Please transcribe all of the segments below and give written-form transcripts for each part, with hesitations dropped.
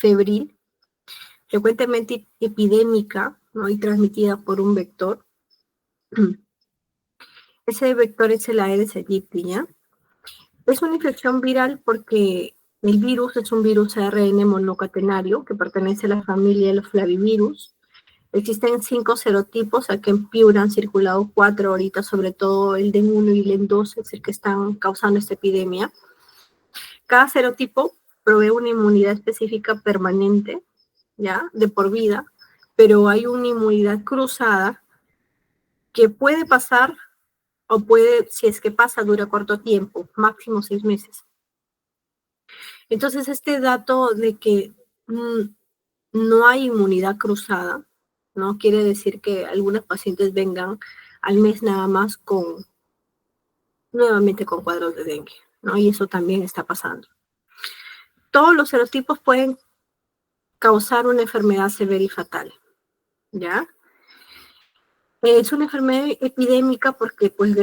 febril, frecuentemente epidémica, ¿no? Y transmitida por un vector. Ese vector es el Aedes aegypti, ¿ya? Es una infección viral porque el virus es un virus ARN monocatenario que pertenece a la familia de los flavivirus. Existen 5 serotipos, aquí en Piura han circulado 4 ahorita, sobre todo el DEN1 y el DEN2 es el que están causando esta epidemia. Cada serotipo provee una inmunidad específica permanente, ¿ya? De por vida, pero hay una inmunidad cruzada que puede pasar o puede, si es que pasa, dura corto tiempo, máximo 6 meses. Entonces, este dato de que no hay inmunidad cruzada, ¿no? Quiere decir que algunos pacientes vengan al mes nada más nuevamente con cuadros de dengue, ¿no? Y eso también está pasando. Todos los serotipos pueden causar una enfermedad severa y fatal, ¿ya? Es una enfermedad epidémica porque, pues,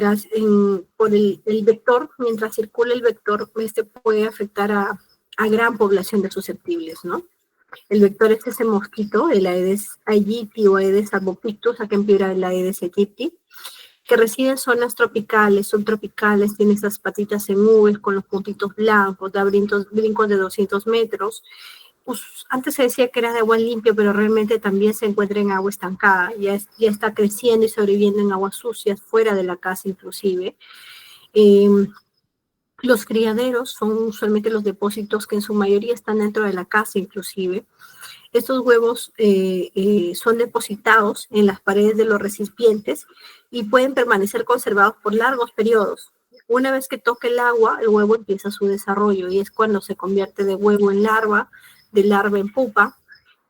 por el vector, mientras circula el vector, este puede afectar a gran población de susceptibles, ¿no? El vector es ese mosquito, el Aedes aegypti o Aedes albopictus, acá en Piura el Aedes aegypti, que reside en zonas tropicales, subtropicales, tiene esas patitas en nubes con los puntitos blancos, da brincos de 200 metros. Pues, antes se decía que era de agua limpia, pero realmente también se encuentra en agua estancada, ya está creciendo y sobreviviendo en aguas sucias, fuera de la casa inclusive. Los criaderos son usualmente los depósitos que en su mayoría están dentro de la casa inclusive. Estos huevos son depositados en las paredes de los recipientes y pueden permanecer conservados por largos periodos. Una vez que toque el agua, el huevo empieza su desarrollo y es cuando se convierte de huevo en larva, de larva en pupa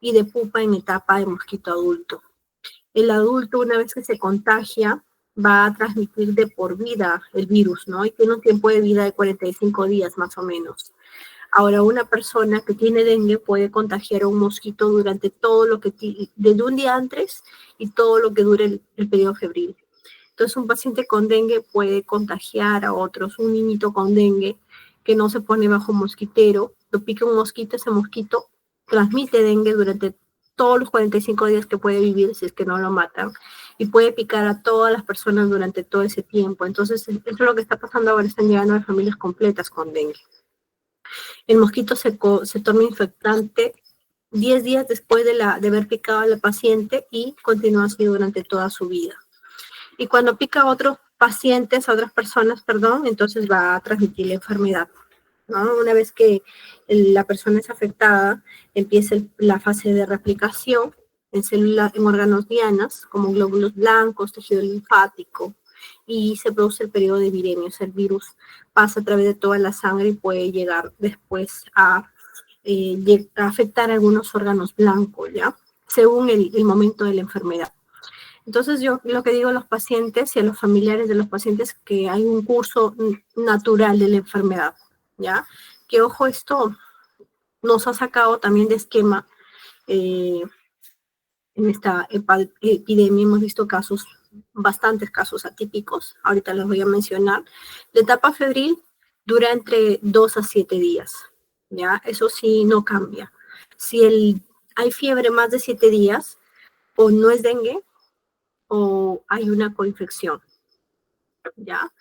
y de pupa en etapa de mosquito adulto. El adulto, una vez que se contagia, va a transmitir de por vida el virus, ¿no? Y tiene un tiempo de vida de 45 días más o menos. Ahora, una persona que tiene dengue puede contagiar a un mosquito durante todo lo que, desde un día antes y todo lo que dure el periodo febril. Entonces, un paciente con dengue puede contagiar a otros. Un niñito con dengue que no se pone bajo mosquitero, lo pica un mosquito, ese mosquito transmite dengue durante todos los 45 días que puede vivir si es que no lo matan y puede picar a todas las personas durante todo ese tiempo. Entonces, eso es lo que está pasando ahora, están llegando a familias completas con dengue. El mosquito se torna infectante 10 días después de haber picado a la paciente y continúa así durante toda su vida. Y cuando pica a otros pacientes, a otras personas, perdón, entonces va a transmitir la enfermedad, ¿no? Una vez que la persona es afectada, empieza la fase de replicación en órganos dianas, como glóbulos blancos, tejido linfático, y se produce el periodo de viremia, o sea, el virus pasa a través de toda la sangre y puede llegar después a afectar algunos órganos blancos, ¿ya? Según el momento de la enfermedad. Entonces yo lo que digo a los pacientes y a los familiares de los pacientes que hay un curso natural de la enfermedad, ¿ya? Que ojo, esto nos ha sacado también de esquema en esta epidemia. Hemos visto bastantes casos atípicos, ahorita les voy a mencionar. La etapa febril dura entre 2 a 7 días, ¿ya? Eso sí no cambia. Si hay fiebre más de 7 días, o no es dengue, o hay una coinfección, ¿ya?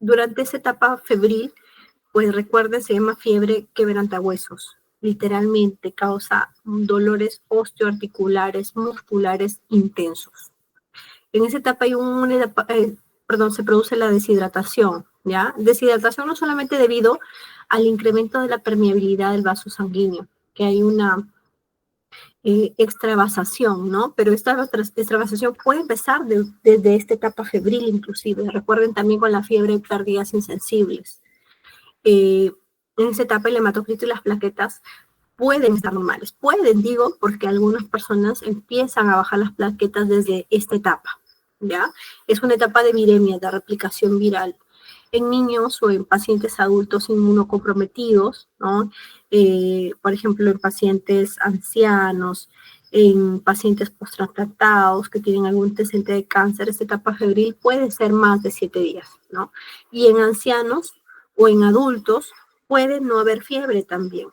Durante esa etapa febril, pues recuerden, se llama fiebre quebrantahuesos. Literalmente causa dolores osteoarticulares, musculares intensos. En esa etapa se produce la deshidratación, ¿ya? Deshidratación no solamente debido al incremento de la permeabilidad del vaso sanguíneo, que hay una extravasación, ¿no? Pero esta extravasación puede empezar desde esta etapa febril inclusive. Recuerden también con la fiebre tardías insensibles. En esa etapa el hematocrito y las plaquetas pueden estar normales. Pueden, digo, porque algunas personas empiezan a bajar las plaquetas desde esta etapa, ¿ya? Es una etapa de viremia, de replicación viral. En niños o en pacientes adultos inmunocomprometidos, ¿no? Por ejemplo, en pacientes ancianos, en pacientes post-transplantados que tienen algún antecedente de cáncer, esta etapa febril puede ser más de 7 días, ¿no? Y en ancianos o en adultos Puede no haber fiebre también.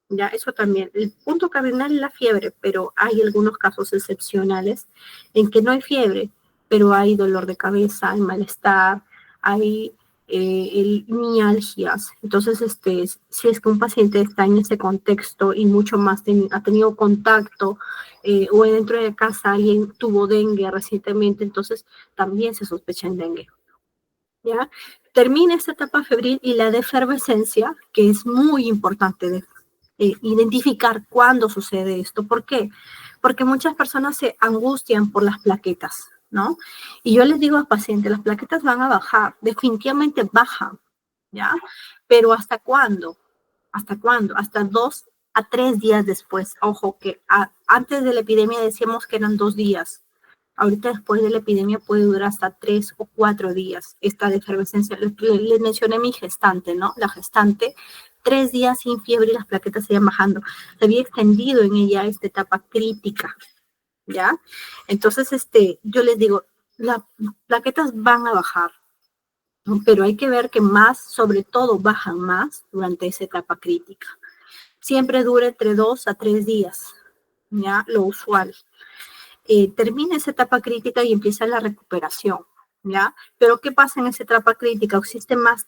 Ya, eso también. El punto cardinal es la fiebre, pero hay algunos casos excepcionales en que no hay fiebre, pero hay dolor de cabeza, hay malestar, hay mialgias. Entonces, si es que un paciente está en ese contexto y mucho más ha tenido contacto o dentro de casa alguien tuvo dengue recientemente, entonces también se sospecha en dengue. ¿Ya? Termina esta etapa febril y la defervescencia, que es muy importante identificar cuándo sucede esto. ¿Por qué? Porque muchas personas se angustian por las plaquetas, ¿no? Y yo les digo a pacientes, las plaquetas van a bajar, definitivamente bajan, ¿ya? Pero ¿hasta cuándo? ¿Hasta cuándo? Hasta 2 a 3 días después. Ojo, que antes de la epidemia decíamos que eran 2 días. Ahorita después de la epidemia puede durar hasta 3 o 4 días esta efervescencia. Les mencioné mi gestante, ¿no? La gestante, 3 días sin fiebre y las plaquetas seguían bajando. Se había extendido en ella esta etapa crítica, ¿ya? Entonces, yo les digo, las plaquetas van a bajar, ¿no? Pero hay que ver que más, sobre todo, bajan más durante esa etapa crítica. Siempre dura entre 2 a 3 días, ¿ya? Lo usual. Termina esa etapa crítica y empieza la recuperación, ¿ya? Pero ¿qué pasa en esa etapa crítica? Existe más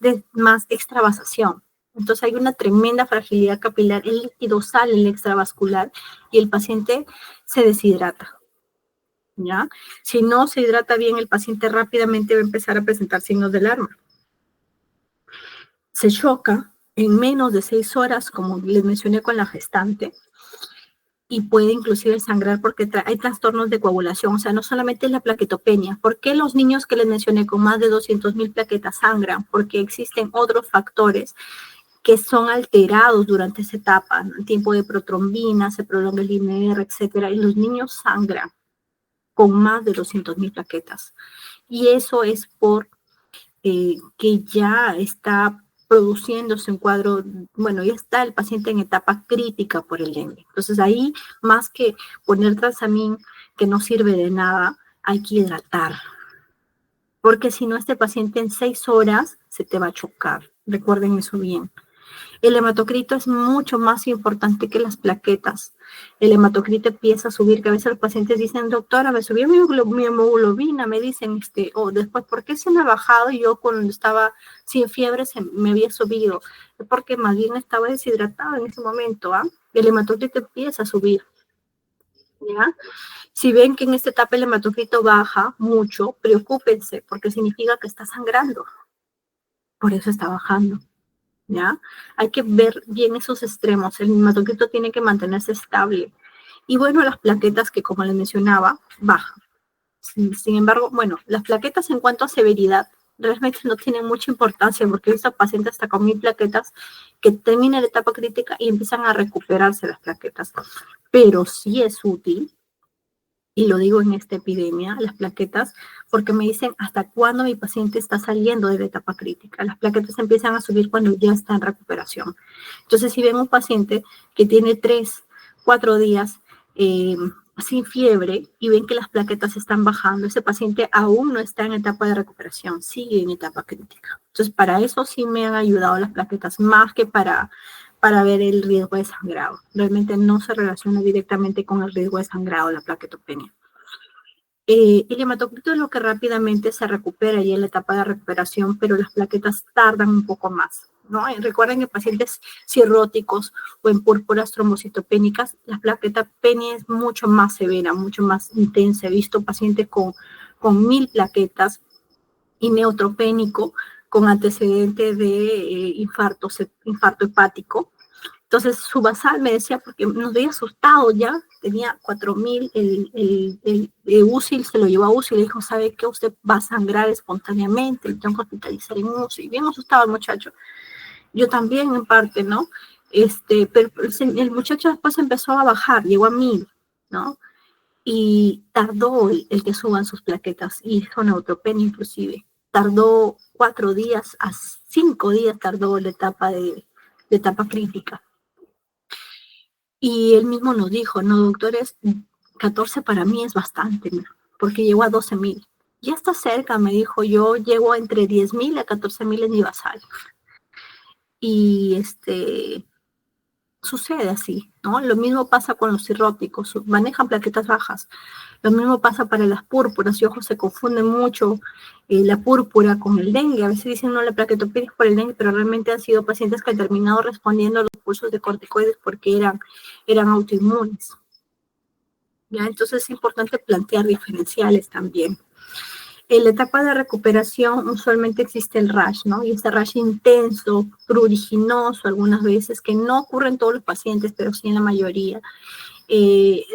extravasación. Entonces hay una tremenda fragilidad capilar, el líquido sale el extravascular y el paciente se deshidrata, ¿ya? Si no se hidrata bien, el paciente rápidamente va a empezar a presentar signos de alarma. Se choca en menos de 6 horas, como les mencioné con la gestante, y puede inclusive sangrar porque hay trastornos de coagulación, o sea, no solamente la plaquetopenia. ¿Por qué los niños que les mencioné con más de 200,000 plaquetas sangran? Porque existen otros factores que son alterados durante esa etapa, ¿no? El tiempo de protrombina, se prolonga el INR, etcétera, y los niños sangran con más de 200,000 plaquetas. Y eso es por que ya está produciéndose un cuadro, bueno, ya está el paciente en etapa crítica por el dengue. Entonces ahí, más que poner Transamin, que no sirve de nada, hay que hidratar. Porque si no, este paciente en 6 horas se te va a chocar. Recuerden eso bien. El hematocrito es mucho más importante que las plaquetas. El hematocrito empieza a subir, que a veces los pacientes dicen, doctora, me subió mi hemoglobina, me dicen, después, ¿por qué se me ha bajado? Y yo cuando estaba sin fiebre me había subido, porque más bien estaba deshidratado en ese momento, ¿ah? El hematocrito empieza a subir, ¿ya? Si ven que en esta etapa el hematocrito baja mucho, preocúpense, porque significa que está sangrando. Por eso está bajando. ¿Ya? Hay que ver bien esos extremos. El hematocrito tiene que mantenerse estable. Y bueno, las plaquetas que, como les mencionaba, bajan. Sin embargo, bueno, las plaquetas en cuanto a severidad realmente no tienen mucha importancia porque he visto pacientes hasta con 1000 plaquetas que terminan la etapa crítica y empiezan a recuperarse las plaquetas. Pero sí es útil, y lo digo en esta epidemia, las plaquetas, porque me dicen hasta cuándo mi paciente está saliendo de la etapa crítica. Las plaquetas empiezan a subir cuando ya está en recuperación. Entonces, si ven un paciente que tiene 3, 4 días sin fiebre y ven que las plaquetas están bajando, ese paciente aún no está en etapa de recuperación, sigue en etapa crítica. Entonces, para eso sí me han ayudado las plaquetas, más que para ver el riesgo de sangrado. Realmente no se relaciona directamente con el riesgo de sangrado, la plaquetopenia. El hematocrito es lo que rápidamente se recupera y en la etapa de recuperación, pero las plaquetas tardan un poco más, ¿no? Y recuerden que pacientes cirróticos o en púrpuras trombocitopénicas, la plaquetopenia es mucho más severa, mucho más intensa. He visto pacientes con 1000 plaquetas y neutropénico con antecedentes de infarto hepático. Entonces su basal me decía, porque nos veía asustado ya, tenía 4000, el UCI se lo llevó a UCI y le dijo, ¿sabe qué? Usted va a sangrar espontáneamente, le tengo que hospitalizar en UCI. Bien asustado el muchacho. Yo también en parte, ¿no? Pero el muchacho después empezó a bajar, llegó a 1000, ¿no? Y tardó el que suban sus plaquetas, y hizo neutropenia inclusive. Tardó 4 días a 5 días, tardó la etapa crítica. Y él mismo nos dijo, no, doctores, 14 para mí es bastante, porque llegó a 12,000. Ya está cerca, me dijo, yo llego entre 10,000 a 14,000 en mi basal. y sucede así, ¿no? Lo mismo pasa con los cirróticos, manejan plaquetas bajas. Lo mismo pasa para las púrpuras, y ojo, se confunde mucho la púrpura con el dengue. A veces dicen, no, la plaquetopenia es por el dengue, pero realmente han sido pacientes que han terminado respondiendo a los pulsos de corticoides porque eran autoinmunes. ¿Ya? Entonces es importante plantear diferenciales también. En la etapa de recuperación usualmente existe el rash, ¿no? Y este rash intenso, pruriginoso algunas veces, que no ocurre en todos los pacientes, pero sí en la mayoría.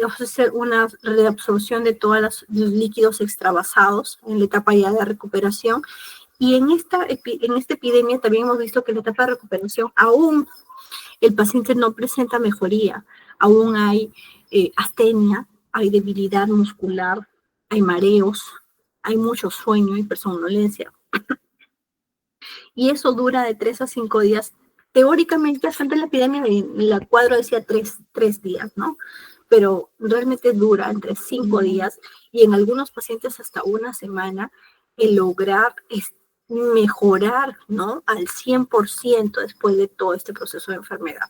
Ofrece una reabsorción de todos los líquidos extravasados en la etapa ya de recuperación. Y en esta epidemia también hemos visto que en la etapa de recuperación aún el paciente no presenta mejoría, aún hay astenia, hay debilidad muscular, hay mareos, hay mucho sueño, hay somnolencia. Y eso dura de 3 a 5 días. Teóricamente, antes de la epidemia, el cuadro decía 3 días, ¿no? Pero realmente dura entre 5 días y en algunos pacientes hasta una semana el lograr mejorar, ¿no? Al 100% después de todo este proceso de enfermedad,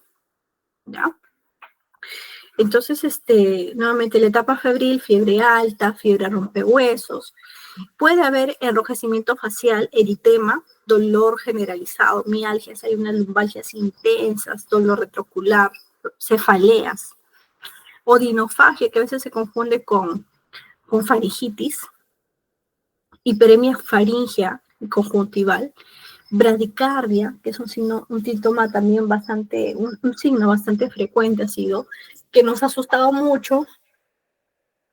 ¿ya? Entonces, nuevamente la etapa febril, fiebre alta, fiebre rompehuesos, puede haber enrojecimiento facial, eritema, dolor generalizado, mialgias, hay unas lumbalgias intensas, dolor retrocular, cefaleas, odinofagia, que a veces se confunde con faringitis, hiperemia faríngea conjuntival, bradicardia, que es un síntoma también bastante, un signo bastante frecuente ha sido, que nos ha asustado mucho,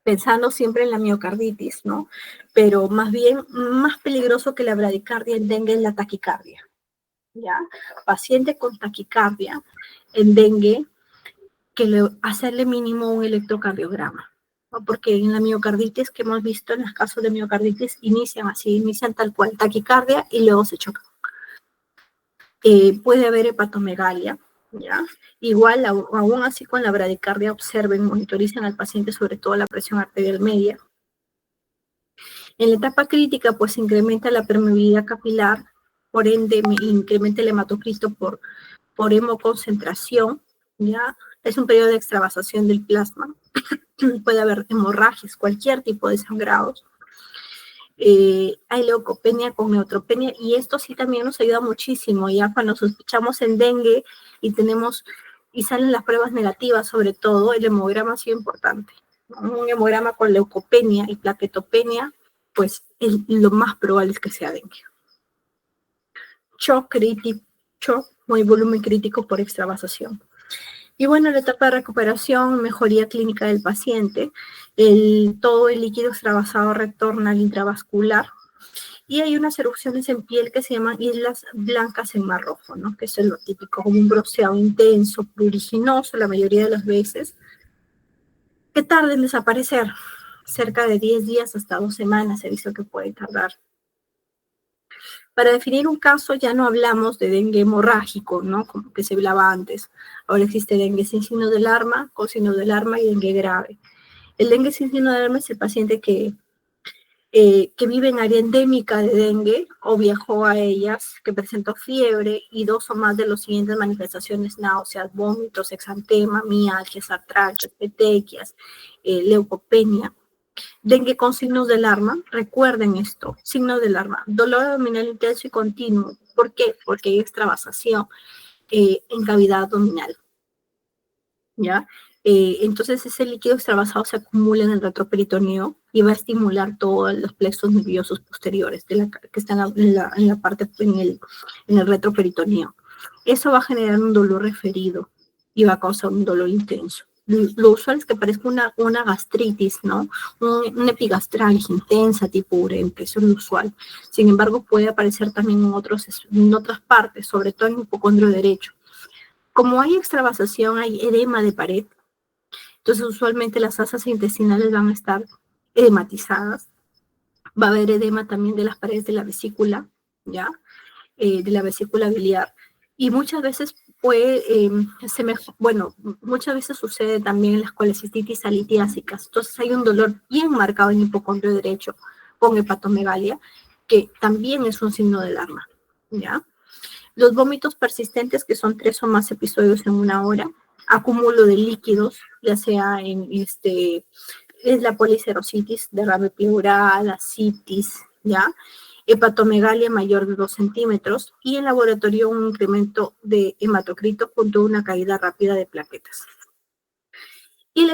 pensando siempre en la miocarditis, ¿no? Pero más bien, más peligroso que la bradicardia en dengue es la taquicardia, ¿ya? Paciente con taquicardia en dengue, hacerle mínimo un electrocardiograma, ¿no? Porque en la miocarditis que hemos visto, en los casos de miocarditis, inician tal cual, taquicardia y luego se chocan. Puede haber hepatomegalia, ¿ya? Igual, aún así con la bradicardia, observen, monitoricen al paciente, sobre todo la presión arterial media. En la etapa crítica, pues se incrementa la permeabilidad capilar, por ende, incrementa el hematocristo por hemoconcentración, ¿ya? Es un periodo de extravasación del plasma. Puede haber hemorragias, cualquier tipo de sangrados. Hay leucopenia con neutropenia, y esto sí también nos ayuda muchísimo, ya cuando sospechamos en dengue y salen las pruebas negativas, sobre todo el hemograma ha sido importante, ¿no? Un hemograma con leucopenia y plaquetopenia, pues lo más probable es que sea dengue. Shock muy volumen crítico por extravasación. Y bueno, la etapa de recuperación, mejoría clínica del paciente, todo el líquido extravasado retorna al intravascular, y hay unas erupciones en piel que se llaman islas blancas en mar rojo, ¿no? Que eso es lo típico, como un bronceado intenso, pruriginoso la mayoría de las veces, que tarda en desaparecer, cerca de 10 días hasta 2 semanas he visto que puede tardar. Para definir un caso ya no hablamos de dengue hemorrágico, ¿no? Como que se hablaba antes. Ahora existe dengue sin signo de alarma, con signo de alarma y dengue grave. El dengue sin signo de alarma es el paciente que vive en área endémica de dengue o viajó a ellas, que presentó fiebre y 2 o más de las siguientes manifestaciones: náuseas, vómitos, exantema, mialgias, artralgias, petequias, leucopenia. Dengue con signos de alarma, recuerden esto, signos de alarma, dolor abdominal intenso y continuo. ¿Por qué? Porque hay extravasación en cavidad abdominal, ¿ya? Entonces ese líquido extravasado se acumula en el retroperitoneo y va a estimular todos los plexos nerviosos posteriores que están en la parte, en el retroperitoneo. Eso va a generar un dolor referido y va a causar un dolor intenso. Lo usual es que parezca una gastritis, ¿no? Una epigastralgia intensa tipo urente, eso es lo usual. Sin embargo, puede aparecer también en otras partes, sobre todo en el hipocondrio derecho. Como hay extravasación, hay edema de pared, entonces usualmente las asas intestinales van a estar edematizadas. Va a haber edema también de las paredes de la vesícula, ¿ya? De la vesícula biliar. Y muchas veces muchas veces sucede también en las colecistitis litiásicas. Entonces hay un dolor bien marcado en el hipocondrio derecho con hepatomegalia, que también es un signo de alarma, ¿ya? Los vómitos persistentes, que son 3 o más episodios en una hora, acúmulo de líquidos, ya sea es la policerositis, derrame pleural, ascitis, ¿ya? Hepatomegalia mayor de 2 centímetros y en laboratorio un incremento de hematocrito junto a una caída rápida de plaquetas. Y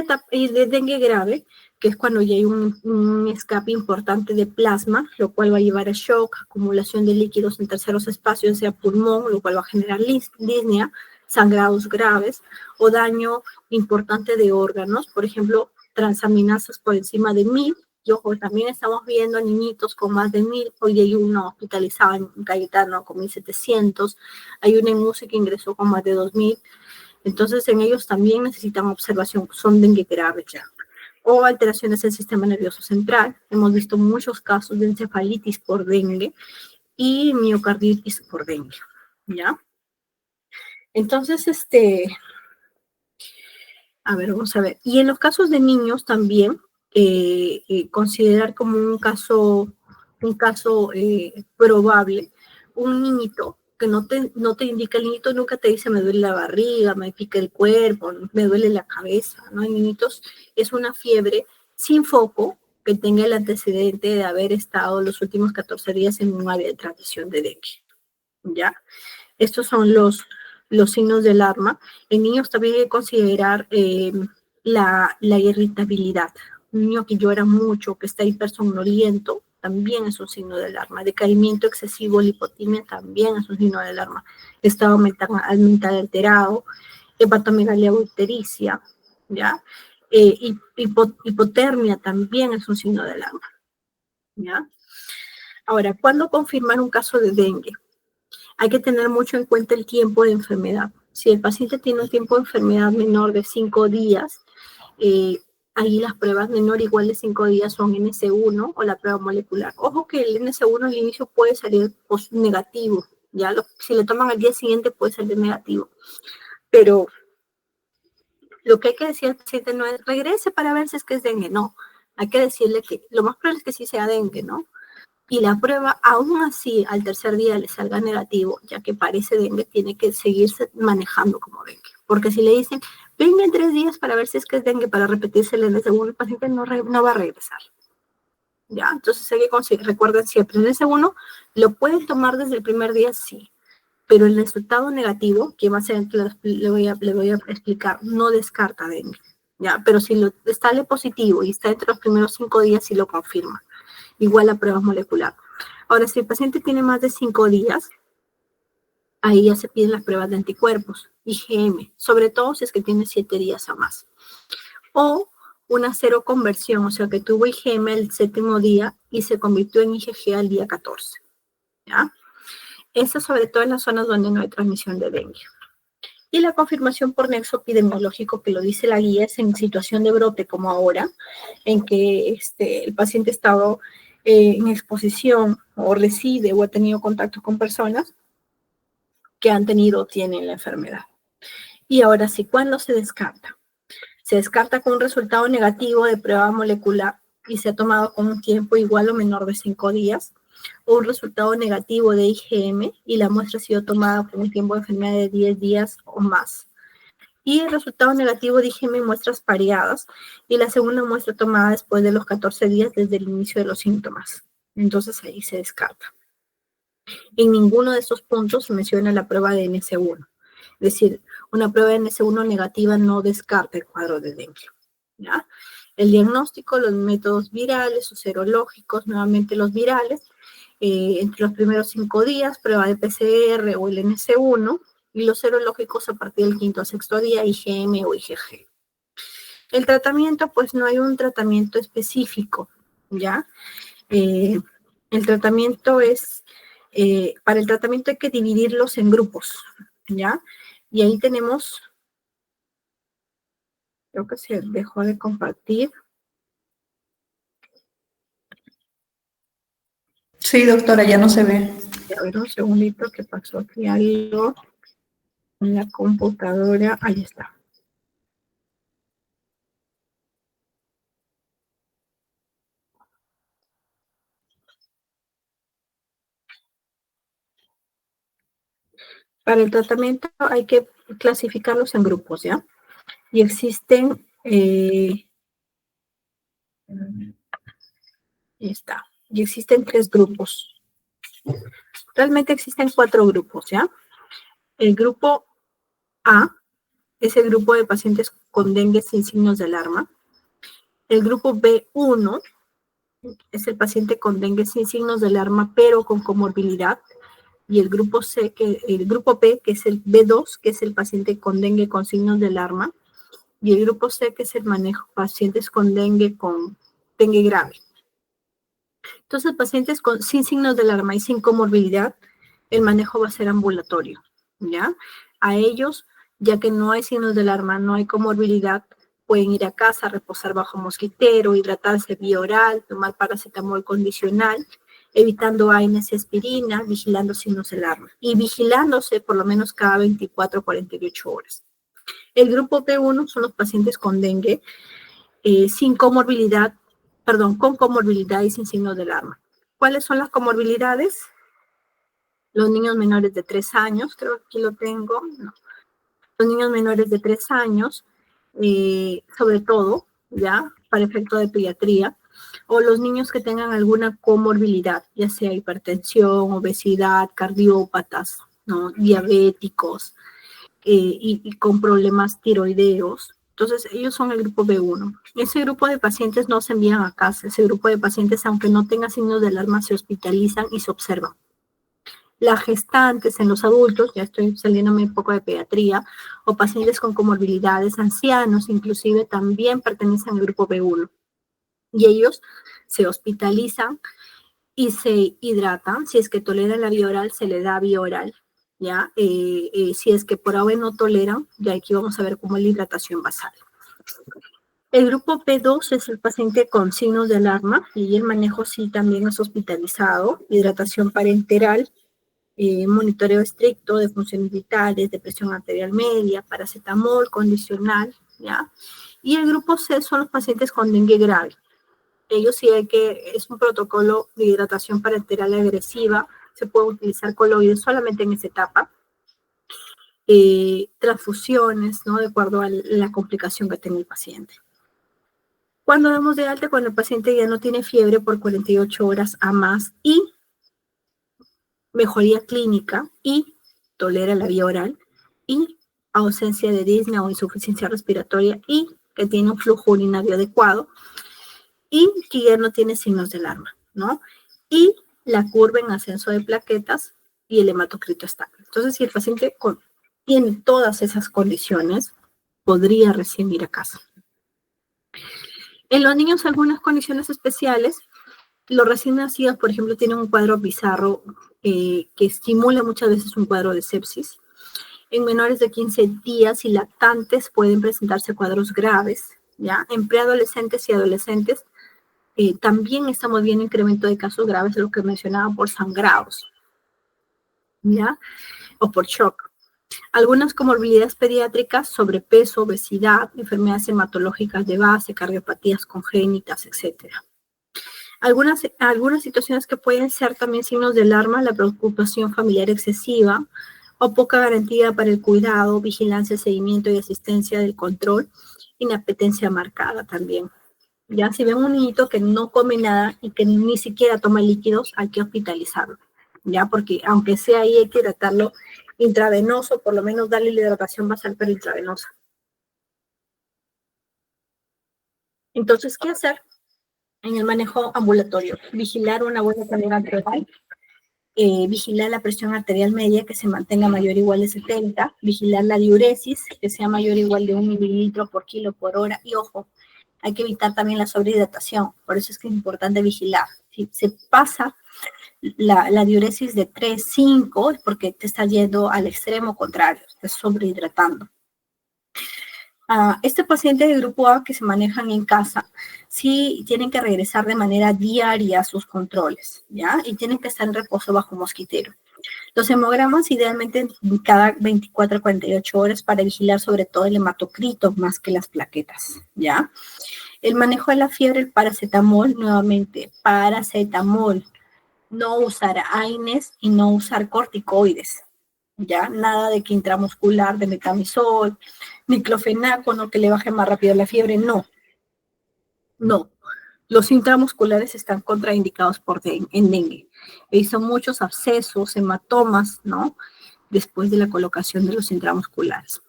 de dengue grave, que es cuando ya hay un escape importante de plasma, lo cual va a llevar a shock, acumulación de líquidos en terceros espacios, sea pulmón, lo cual va a generar disnea, sangrados graves o daño importante de órganos, por ejemplo, transaminasas por encima de 1000. Y ojo, también estamos viendo niñitos con más de 1000. Hoy hay uno hospitalizado en Cayetano con 1700. Hay una en UCI que ingresó con más de 2000. Entonces, en ellos también necesitan observación, son dengue graves ya. O alteraciones del sistema nervioso central. Hemos visto muchos casos de encefalitis por dengue y miocarditis por dengue, ¿ya? Entonces, a ver, vamos a ver. Y en los casos de niños también, considerar como un caso probable, un niñito que no te indica, el niñito nunca te dice me duele la barriga, me pica el cuerpo, me duele la cabeza, ¿no? En niñitos es una fiebre sin foco que tenga el antecedente de haber estado los últimos 14 días en un área de transmisión de dengue, ¿ya? Estos son los signos de alarma. En niños también hay que considerar la irritabilidad. Un niño que llora mucho, que está hipersomnoliento, también es un signo de alarma. Decaimiento excesivo, lipotimia, también es un signo de alarma. Estado mental alterado, hepatomegalia o ictericia, ¿ya? Hipotermia también es un signo de alarma, ¿ya? Ahora, ¿cuándo confirmar un caso de dengue? Hay que tener mucho en cuenta el tiempo de enfermedad. Si el paciente tiene un tiempo de enfermedad menor de 5 días, ahí las pruebas menor igual de 5 días son NS1 o la prueba molecular. Ojo que el NS1 al inicio puede salir negativo, ya si le toman al día siguiente puede salir negativo, pero lo que hay que decir al paciente no es regrese para ver si es que es dengue, no. Hay que decirle que lo más probable es que sí sea dengue, ¿no? Y la prueba, aún así, al tercer día le salga negativo, ya que parece dengue, tiene que seguirse manejando como dengue. Porque si le dicen, venga en 3 días para ver si es que es dengue, para repetirse en el segundo, el paciente no va a regresar. ¿Ya? Entonces hay que conseguir, recuerden siempre, en el segundo, lo pueden tomar desde el primer día, sí. Pero el resultado negativo, que va a ser, le voy a explicar, no descarta dengue. ¿Ya? Pero si sale positivo y está entre los primeros 5 días, sí lo confirma. Igual la prueba molecular. Ahora, si el paciente tiene más de 5 días, ahí ya se piden las pruebas de anticuerpos, IgM, sobre todo si es que tiene 7 días o más. O una seroconversión, o sea que tuvo IgM el 7º día y se convirtió en IgG al día 14. ¿Ya? Eso sobre todo en las zonas donde no hay transmisión de dengue. Y la confirmación por nexo epidemiológico, que lo dice la guía, es en situación de brote como ahora, en que el paciente ha estado en exposición o reside o ha tenido contacto con personas que han tenido o tienen la enfermedad. Y ahora sí, ¿cuándo se descarta? Se descarta con un resultado negativo de prueba molecular y se ha tomado con un tiempo igual o menor de 5 días, o un resultado negativo de IgM y la muestra ha sido tomada con un tiempo de enfermedad de 10 días o más. Y el resultado negativo de IgM en muestras pareadas y la segunda muestra tomada después de los 14 días desde el inicio de los síntomas. Entonces ahí se descarta. En ninguno de estos puntos se menciona la prueba de NS1. Es decir, una prueba de NS1 negativa no descarta el cuadro de dengue. ¿Ya? El diagnóstico, los métodos virales o serológicos, nuevamente los virales, entre los primeros 5 días, prueba de PCR o el NS1, y los serológicos a partir del 5º o 6º día, IgM o IgG. El tratamiento, pues no hay un tratamiento específico, ¿ya? El tratamiento para el tratamiento hay que dividirlos en grupos, ¿ya? Y ahí tenemos, creo que se dejó de compartir. Sí, doctora, ya no se ve. A ver, un segundito, que pasó aquí algo en la computadora. Ahí está. Para el tratamiento hay que clasificarlos en grupos, ¿ya? Y existen, y existen 3 grupos. Realmente existen 4 grupos, ¿ya? El grupo A es el grupo de pacientes con dengue sin signos de alarma. El grupo B1 es el paciente con dengue sin signos de alarma, pero con comorbilidad. Y el grupo B, que es el B2, que es el paciente con dengue con signos de alarma. Y el grupo C, que es el manejo pacientes con dengue grave. Entonces, pacientes sin signos de alarma y sin comorbilidad, el manejo va a ser ambulatorio, ¿ya? A ellos, ya que no hay signos de alarma, no hay comorbilidad, pueden ir a casa, reposar bajo mosquitero, hidratarse vía oral, tomar paracetamol condicional, evitando AINES y aspirina, vigilando signos de alarma y vigilándose por lo menos cada 24 o 48 horas. El grupo P1 son los pacientes con dengue con comorbilidad y sin signos de alarma. ¿Cuáles son las comorbilidades? Los niños menores de 3 años, creo que aquí lo tengo, no. Los niños menores de 3 años, sobre todo, ¿ya? Para efecto de pediatría, o los niños que tengan alguna comorbilidad, ya sea hipertensión, obesidad, cardiópatas, ¿no? Diabéticos, y con problemas tiroideos. Entonces, ellos son el grupo B1. Ese grupo de pacientes no se envían a casa. Ese grupo de pacientes, aunque no tenga signos de alarma, se hospitalizan y se observan. Las gestantes en los adultos, ya estoy saliéndome un poco de pediatría, o pacientes con comorbilidades, ancianos, inclusive también pertenecen al grupo B1. Y ellos se hospitalizan y se hidratan. Si es que toleran la vía oral, se le da vía oral, ¿ya? Si es que por ahora no toleran, ya aquí vamos a ver cómo es la hidratación basal. El grupo P2 es el paciente con signos de alarma y el manejo sí también es hospitalizado, hidratación parenteral, monitoreo estricto de funciones vitales, de presión arterial media, paracetamol condicional, ¿ya? Y el grupo C son los pacientes con dengue grave. Ellos sí es un protocolo de hidratación parenteral agresiva, se puede utilizar coloides solamente en esa etapa, transfusiones, ¿no? De acuerdo a la complicación que tenga el paciente. ¿Cuándo damos de alta? Cuando el paciente ya no tiene fiebre por 48 horas a más y mejoría clínica y tolera la vía oral y ausencia de disnea o insuficiencia respiratoria y que tiene un flujo urinario adecuado y que ya no tiene signos de alarma, ¿no? Y la curva en ascenso de plaquetas y el hematocrito estable. Entonces, si el paciente tiene todas esas condiciones, podría recién ir a casa. En los niños, algunas condiciones especiales, los recién nacidos, por ejemplo, tienen un cuadro bizarro que estimula muchas veces un cuadro de sepsis. En menores de 15 días y lactantes pueden presentarse cuadros graves, ¿ya? En preadolescentes y adolescentes también estamos viendo incremento de casos graves, lo que mencionaba por sangrados, ¿ya? O por shock. Algunas comorbilidades pediátricas, sobrepeso, obesidad, enfermedades hematológicas de base, cardiopatías congénitas, etc. Algunas situaciones que pueden ser también signos de alarma, la preocupación familiar excesiva o poca garantía para el cuidado, vigilancia, seguimiento y asistencia del control, inapetencia marcada también. Ya, si ven un niñito que no come nada y que ni siquiera toma líquidos, hay que hospitalizarlo, ya, porque aunque sea ahí hay que hidratarlo intravenoso, por lo menos darle la hidratación basal pero intravenosa. Entonces, ¿qué hacer en el manejo ambulatorio? Vigilar una buena calidad arterial, vigilar la presión arterial media que se mantenga mayor o igual de 70, vigilar la diuresis que sea mayor o igual de 1 mililitro por kilo por hora y ojo, hay que evitar también la sobrehidratación, por eso es que es importante vigilar. Si se pasa la diuresis de 3, 5, es porque te estás yendo al extremo contrario, estás sobrehidratando. Este paciente de grupo A que se manejan en casa, sí tienen que regresar de manera diaria a sus controles, ¿ya? Y tienen que estar en reposo bajo mosquitero. Los hemogramas idealmente cada 24 a 48 horas para vigilar sobre todo el hematocrito más que las plaquetas, ¿ya? El manejo de la fiebre, el paracetamol, nuevamente, paracetamol. No usar AINES y no usar corticoides, ¿ya? Nada de que intramuscular, de metamizol, ni clofenaco, no que le baje más rápido la fiebre, no. No, los intramusculares están contraindicados en dengue. He visto muchos abscesos, hematomas, ¿no? Después de la colocación de los intramusculares.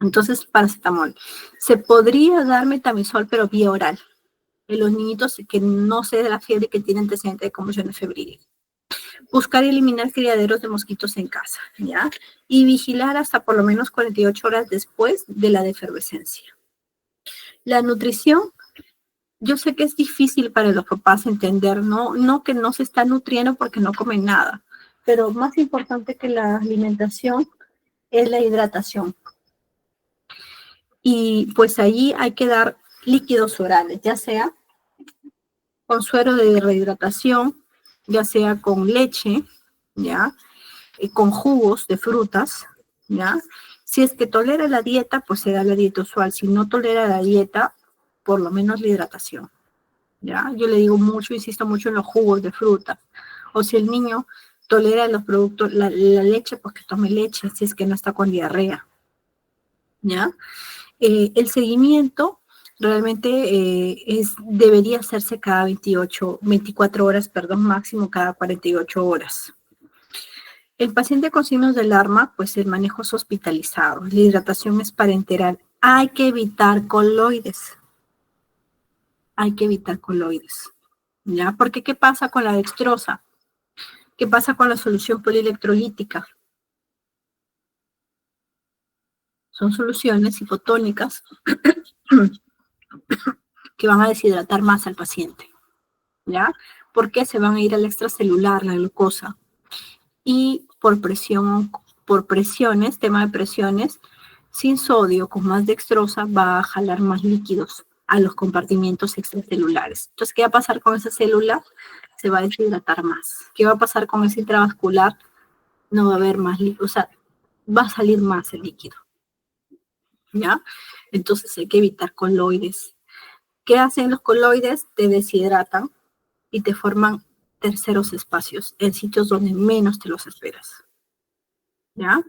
Entonces, paracetamol. Se podría dar metamizol, pero vía oral. En los niñitos que no se de la fiebre que tienen antecedentes de convulsiones febriles. Buscar y eliminar criaderos de mosquitos en casa, ¿ya? Y vigilar hasta por lo menos 48 horas después de la defervescencia. La nutrición, yo sé que es difícil para los papás entender, no que no se está nutriendo porque no comen nada, pero más importante que la alimentación es la hidratación. Y pues allí hay que dar líquidos orales, ya sea con suero de rehidratación, ya sea con leche, ¿ya? Con jugos de frutas, ¿ya? Si es que tolera la dieta, pues se da la dieta usual. Si no tolera la dieta, por lo menos la hidratación, ¿ya? Yo le digo mucho, insisto mucho en los jugos de fruta. O si el niño tolera los productos, la leche, pues que tome leche, si es que no está con diarrea, ¿ya? El seguimiento realmente debería hacerse cada 24 horas, máximo cada 48 horas. El paciente con signos de alarma, pues el manejo es hospitalizado. La hidratación es parenteral. Hay que evitar coloides. ¿Ya? Porque ¿qué pasa con la dextrosa? ¿Qué pasa con la solución polielectrolítica? Son soluciones hipotónicas que van a deshidratar más al paciente, ¿ya? Porque se van a ir al extracelular, la glucosa. Y por presiones, tema de presiones, sin sodio, con más dextrosa, va a jalar más líquidos a los compartimientos extracelulares. Entonces, ¿qué va a pasar con esa célula? Se va a deshidratar más. ¿Qué va a pasar con ese intravascular? No va a haber más líquido, o sea, va a salir más el líquido, ¿ya? Entonces hay que evitar coloides. ¿Qué hacen los coloides? Te deshidratan y te forman terceros espacios en sitios donde menos te los esperas, ¿ya?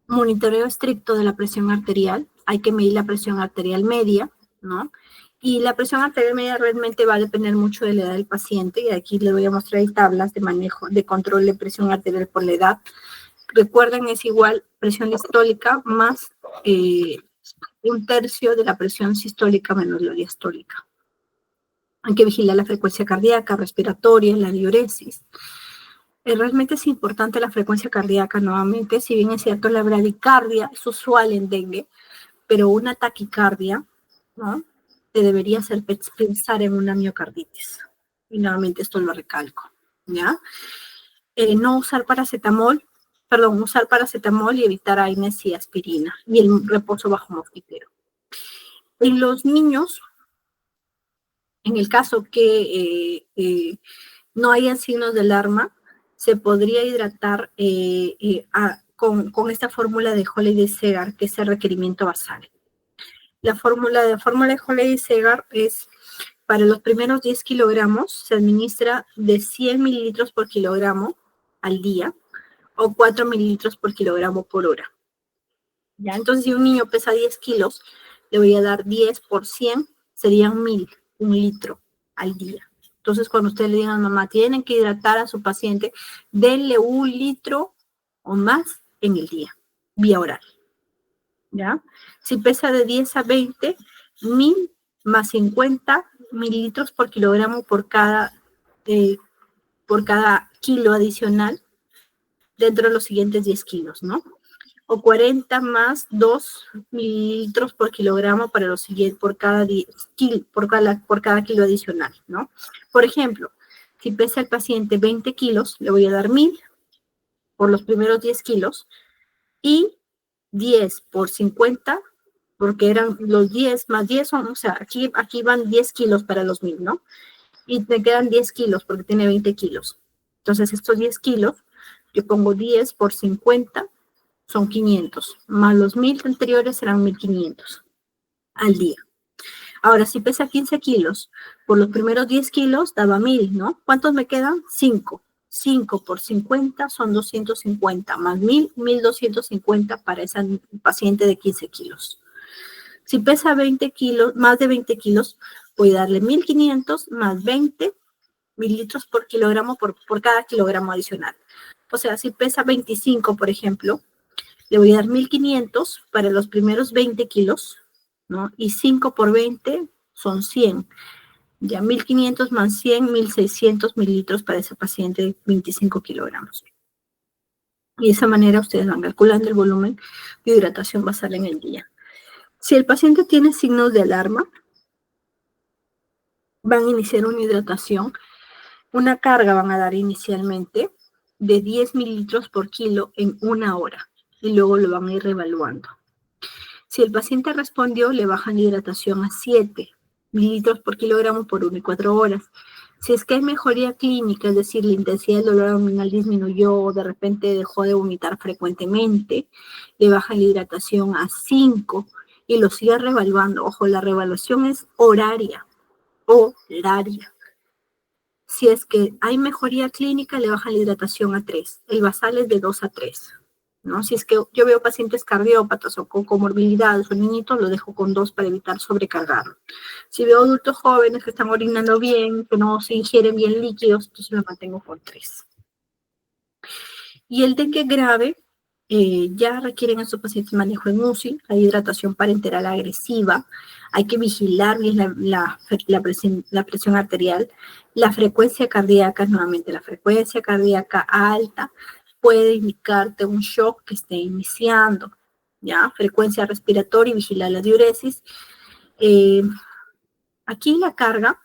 Monitoreo estricto de la presión arterial. Hay que medir la presión arterial media, ¿no? Y la presión arterial media realmente va a depender mucho de la edad del paciente. Y aquí le voy a mostrar tablas de manejo, de control de presión arterial por la edad. Recuerden, es igual presión sistólica más un tercio de la presión sistólica menos la diastólica. Hay que vigilar la frecuencia cardíaca, respiratoria, la diuresis. Realmente es importante la frecuencia cardíaca nuevamente, si bien es cierto la bradicardia es usual en dengue, pero una taquicardia, ¿no? Te debería hacer pensar en una miocarditis. Y nuevamente esto lo recalco, ¿ya? No usar paracetamol y evitar AINES y aspirina, y el reposo bajo mosquitero. En los niños, en el caso que no hayan signos de alarma, se podría hidratar con esta fórmula de Holiday-Segar, que es el requerimiento basal. La fórmula de Holiday-Segar es, para los primeros 10 kilogramos, se administra de 100 mililitros por kilogramo al día, o 4 mililitros por kilogramo por hora. ¿Ya? Entonces, si un niño pesa 10 kilos, le voy a dar 10 por 100, serían 1000, 1 litro al día. Entonces, cuando usted le diga a mamá, tienen que hidratar a su paciente, denle 1 litro o más en el día, vía oral. ¿Ya? Si pesa de 10 a 20, 1000 más 50 mililitros por kilogramo por cada kilo adicional dentro de los siguientes 10 kilos, ¿no? O 40 más 2 mililitros por kilogramo para los siguientes, por cada kilo adicional, ¿no? Por ejemplo, si pesa el paciente 20 kilos, le voy a dar 1000 por los primeros 10 kilos y 10 por 50, porque eran los 10 más 10 son, o sea, aquí van 10 kilos para los 1000, ¿no? Y te quedan 10 kilos porque tiene 20 kilos. Entonces, estos 10 kilos, yo pongo 10 por 50, son 500, más los 1000 anteriores serán 1500 al día. Ahora, si pesa 15 kilos, por los primeros 10 kilos daba 1000, ¿no? ¿Cuántos me quedan? 5. 5 por 50 son 250, más 1000, 1250 para esa paciente de 15 kilos. Si pesa 20 kilos, más de 20 kilos, voy a darle 1500 más 20 mililitros por kilogramo por cada kilogramo adicional. O sea, si pesa 25, por ejemplo, le voy a dar 1500 para los primeros 20 kilos, ¿no? Y 5 por 20 son 100. Ya 1500 más 100, 1600 mililitros para ese paciente de 25 kilogramos. Y de esa manera ustedes van calculando el volumen de hidratación basal en el día. Si el paciente tiene signos de alarma, van a iniciar una hidratación. Una carga van a dar inicialmente de 10 mililitros por kilo en 1 hora y luego lo van a ir reevaluando. Si el paciente respondió, le bajan la hidratación a 7 mililitros por kilogramo por 1 y 4 horas. Si es que hay mejoría clínica, es decir, la intensidad del dolor abdominal disminuyó o de repente dejó de vomitar frecuentemente, le bajan la hidratación a 5 y lo sigue reevaluando. Ojo, la reevaluación es horaria. Si es que hay mejoría clínica, le bajan la hidratación a 3. El basal es de 2 a 3. ¿No? Si es que yo veo pacientes cardiópatas o con comorbilidades o niñitos, lo dejo con 2 para evitar sobrecargarlo. Si veo adultos jóvenes que están orinando bien, que no se ingieren bien líquidos, entonces lo mantengo con 3. Y el dengue grave, ya requieren a estos pacientes manejo en UCI, hay hidratación parenteral agresiva, hay que vigilar bien la presión arterial, la frecuencia cardíaca, nuevamente la frecuencia cardíaca alta, puede indicarte un shock que esté iniciando, ¿ya? Frecuencia respiratoria y vigilar la diuresis. Aquí la carga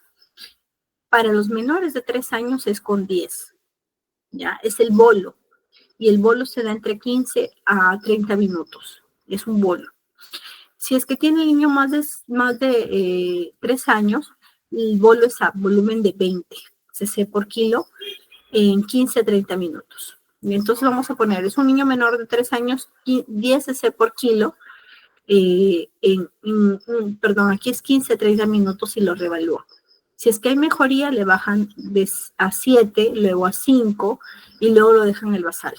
para los menores de 3 años es con 10, ¿ya? Es el bolo. Y el bolo se da entre 15 a 30 minutos. Es un bolo. Si es que tiene el niño más de 3 años, el bolo es a volumen de 20 cc por kilo en 15 a 30 minutos. Y entonces vamos a poner, es un niño menor de 3 años, 10 cc por kilo, perdón, aquí es 15 a 30 minutos y lo revalúa. Si es que hay mejoría, le bajan a 7, luego a 5 y luego lo dejan en el basal.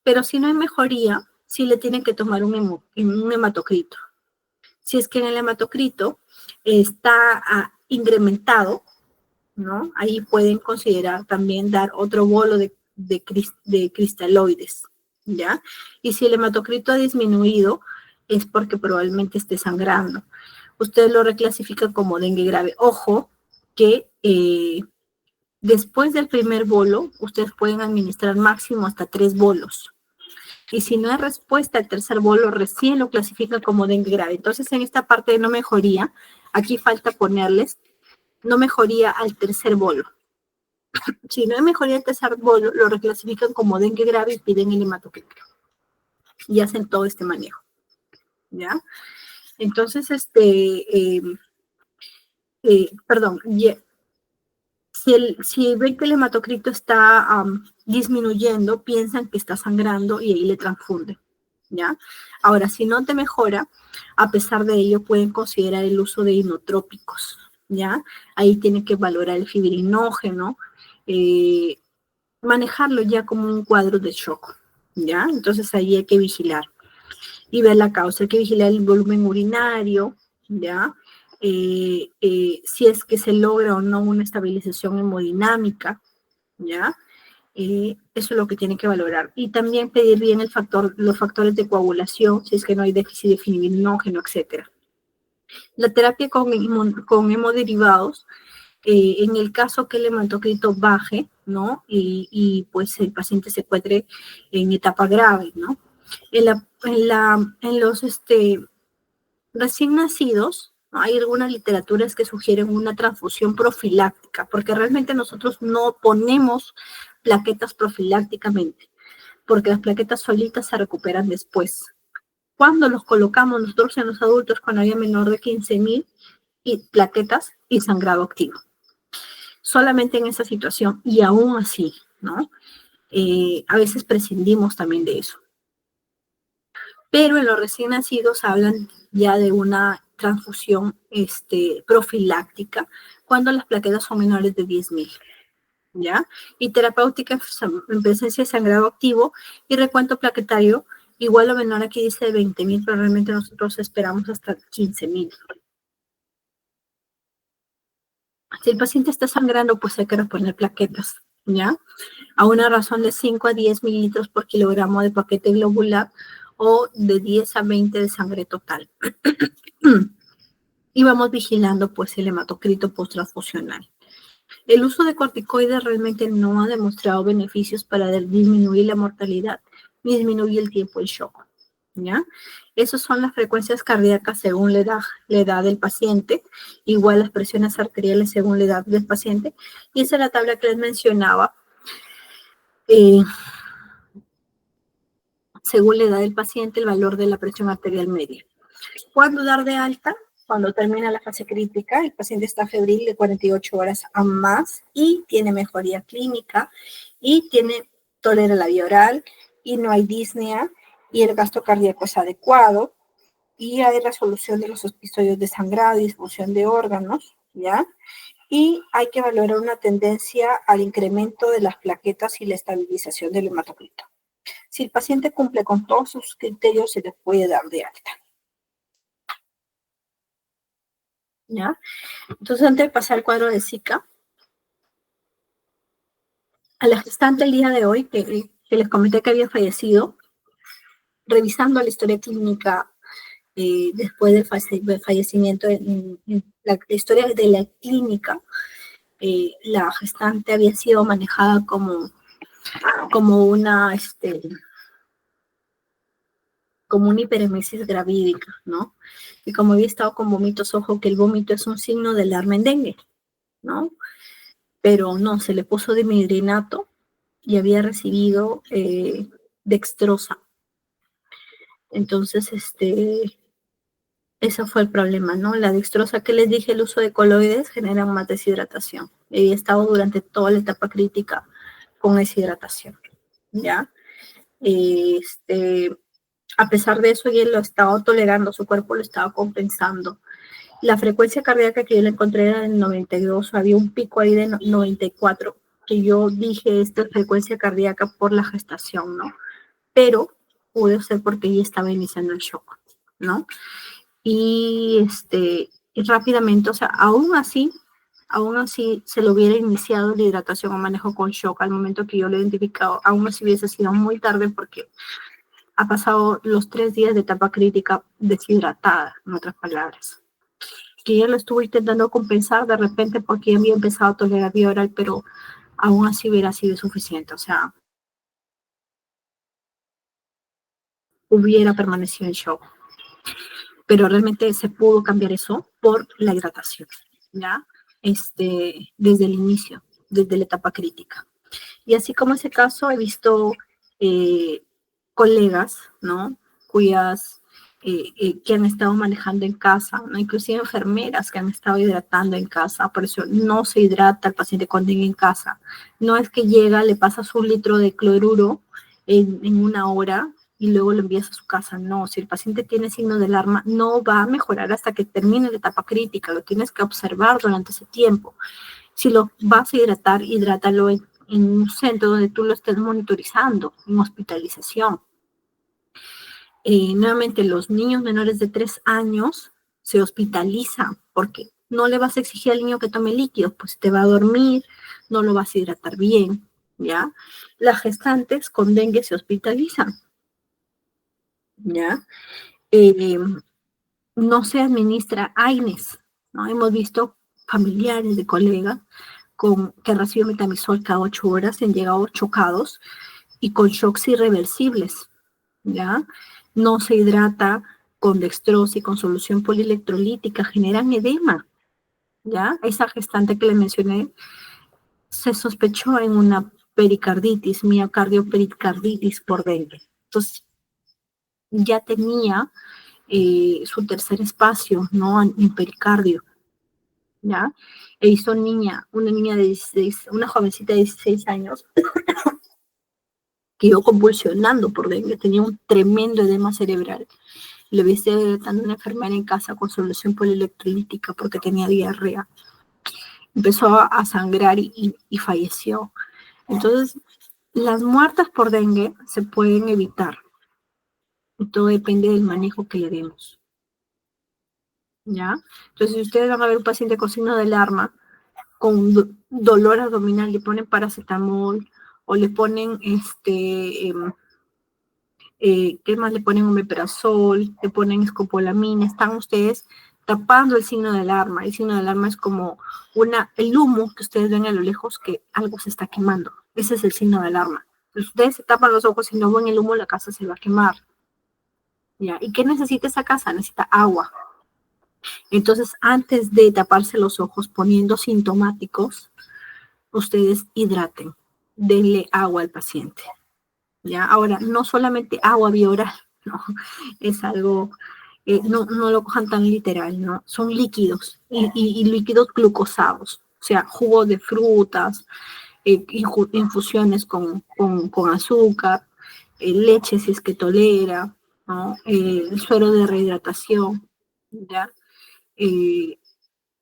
Pero si no hay mejoría, sí le tienen que tomar un hematocrito. Si es que en el hematocrito está incrementado, ¿no? Ahí pueden considerar también dar otro bolo de cristaloides, ¿ya? Y si el hematocrito ha disminuido, es porque probablemente esté sangrando. Ustedes lo reclasifican como dengue grave. Ojo, que después del primer bolo, ustedes pueden administrar máximo hasta 3 bolos. Y si no hay respuesta al tercer bolo, recién lo clasifican como dengue grave. Entonces, en esta parte de no mejoría, aquí falta ponerles no mejoría al tercer bolo. Si no hay mejoría al tercer bolo, lo reclasifican como dengue grave y piden el hematocrito. Y hacen todo este manejo, ¿ya? Entonces, perdón, si ven que el hematocrito está disminuyendo, piensan que está sangrando y ahí le transfunden, ¿ya? Ahora, si no te mejora, a pesar de ello, pueden considerar el uso de inotrópicos, ¿ya? Ahí tienen que valorar el fibrinógeno, manejarlo ya como un cuadro de shock, ¿ya? Entonces ahí hay que vigilar y ver la causa. Hay que vigilar el volumen urinario, ¿ya? Si es que se logra o no una estabilización hemodinámica, ¿ya? Eso es lo que tiene que valorar. Y también pedir bien los factores de coagulación, si es que no hay déficit de fibrinógeno, etc. La terapia con hemoderivados, en el caso que el hematocrito baje, ¿no? Y pues el paciente se encuentre en etapa grave, ¿no? En los recién nacidos, ¿no? Hay algunas literaturas que sugieren una transfusión profiláctica, porque realmente nosotros no ponemos plaquetas profilácticamente, porque las plaquetas solitas se recuperan después. Cuando los colocamos nosotros en los adultos con área menor de 15.000 y plaquetas y sangrado activo. Solamente en esa situación, y aún así, ¿no? A veces prescindimos también de eso. Pero en los recién nacidos hablan ya de una transfusión profiláctica cuando las plaquetas son menores de 10.000, ¿ya? Y terapéutica en presencia de sangrado activo y recuento plaquetario igual o menor, aquí dice de 20.000, pero realmente nosotros esperamos hasta 15.000. Si el paciente está sangrando, pues hay que reponer plaquetas, ¿ya? A una razón de 5 a 10 mililitros por kilogramo de paquete globular o de 10 a 20 de sangre total. Y vamos vigilando, pues, el hematocrito post-transfusional. El uso de corticoides realmente no ha demostrado beneficios para disminuir la mortalidad ni disminuir el tiempo del shock, ¿ya? Esas son las frecuencias cardíacas según la edad del paciente, igual las presiones arteriales según la edad del paciente, y esa es la tabla que les mencionaba, según la edad del paciente, el valor de la presión arterial media. ¿Cuándo dar de alta? Cuando termina la fase crítica, el paciente está febril de 48 horas a más y tiene mejoría clínica y tolera la vía oral y no hay disnea y el gasto cardíaco es adecuado y hay resolución de los episodios de sangrado y disfunción de órganos, ¿ya? Y hay que valorar una tendencia al incremento de las plaquetas y la estabilización del hematocrito. Si el paciente cumple con todos sus criterios, se le puede dar de alta. ¿Ya? Entonces, antes de pasar al cuadro de Zika, a la gestante el día de hoy, que les comenté que había fallecido, revisando la historia clínica después del fallecimiento, en la historia de la clínica, la gestante había sido manejada como una hiperemesis gravídica, ¿no? Y como había estado con vómitos, ojo que el vómito es un signo de alarma en dengue, ¿no? Pero no, se le puso dimidrinato y había recibido dextrosa. Entonces, ese fue el problema, ¿no? La dextrosa que les dije, el uso de coloides genera más deshidratación. He estado durante toda la etapa crítica con deshidratación, ¿ya? A pesar de eso, él lo estaba tolerando, su cuerpo lo estaba compensando. La frecuencia cardíaca que yo le encontré era de 92, había un pico ahí de 94, que yo dije, esta es frecuencia cardíaca por la gestación, ¿no? Pero pudo ser porque ella estaba iniciando el shock, ¿no? Y rápidamente, o sea, aún así se lo hubiera iniciado la hidratación o manejo con shock al momento que yo lo he identificado, aún así hubiese sido muy tarde porque ha pasado los 3 días de etapa crítica deshidratada, en otras palabras. Que ella lo estuvo intentando compensar de repente porque había empezado a tolerar vía oral, pero aún así hubiera sido suficiente, o sea, hubiera permanecido en shock. Pero realmente se pudo cambiar eso por la hidratación, ¿ya? Desde el inicio, desde la etapa crítica. Y así como ese caso, he visto colegas, ¿no? Que han estado manejando en casa, ¿no? Inclusive enfermeras que han estado hidratando en casa, por eso no se hidrata el paciente con dengue en casa. No es que llega, le pasas 1 litro de cloruro en 1 hora y luego lo envías a su casa. No, si el paciente tiene signos de alarma, no va a mejorar hasta que termine la etapa crítica, lo tienes que observar durante ese tiempo. Si lo vas a hidratar, hidrátalo en un centro donde tú lo estés monitorizando, en hospitalización. Nuevamente, los niños menores de 3 años se hospitalizan porque no le vas a exigir al niño que tome líquidos, pues te va a dormir, no lo vas a hidratar bien, ¿ya? Las gestantes con dengue se hospitalizan, ¿ya? No se administra AINES, ¿no? Hemos visto familiares de colegas que reciben metamizol cada 8 horas, han llegado chocados y con shocks irreversibles, ¿ya? No se hidrata con dextrosa y con solución polielectrolítica, generan edema, ¿ya? Esa gestante que le mencioné se sospechó en una pericarditis, miocardiopericarditis por dengue. Entonces, ya tenía su tercer espacio, ¿no? En pericardio, ¿ya? E hizo una jovencita de 16 años, que iba convulsionando por dengue, tenía un tremendo edema cerebral. Le había estado tratando una enfermera en casa con solución polielectrolítica porque tenía diarrea. empezó a sangrar y falleció. Entonces, las muertes por dengue se pueden evitar. Y todo depende del manejo que le demos. ¿Ya? Entonces, si ustedes van a ver un paciente con signo de alarma, con dolor abdominal, le ponen paracetamol o le ponen ¿qué más le ponen? Omeprazol, le ponen escopolamina, están ustedes tapando el signo de alarma. El signo de alarma es como el humo que ustedes ven a lo lejos que algo se está quemando. Ese es el signo de alarma. Si ustedes se tapan los ojos y no ven el humo, la casa se va a quemar. ¿Ya? ¿Y qué necesita esa casa? Necesita agua. Entonces, antes de taparse los ojos poniendo sintomáticos, ustedes hidraten, denle agua al paciente. ¿Ya? Ahora, no solamente agua vía oral, ¿no? Es algo, no lo cojan tan literal, ¿no? Son líquidos y líquidos glucosados, o sea, jugo de frutas, infusiones con azúcar, leche si es que tolera, ¿no? El suero de rehidratación, ¿ya?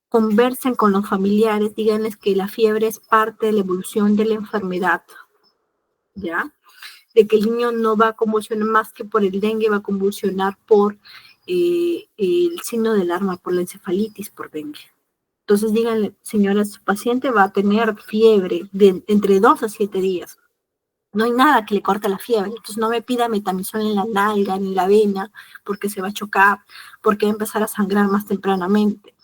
Conversen con los familiares, díganles que la fiebre es parte de la evolución de la enfermedad, ¿ya? De que el niño no va a convulsionar más que por el dengue, va a convulsionar por el signo de alarma, por la encefalitis, por dengue. Entonces díganle, señora, su paciente va a tener fiebre de entre 2 a 7 días. No hay nada que le corte la fiebre. Entonces no me pida metamizol en la nalga, ni en la vena, porque se va a chocar, porque va a empezar a sangrar más tempranamente.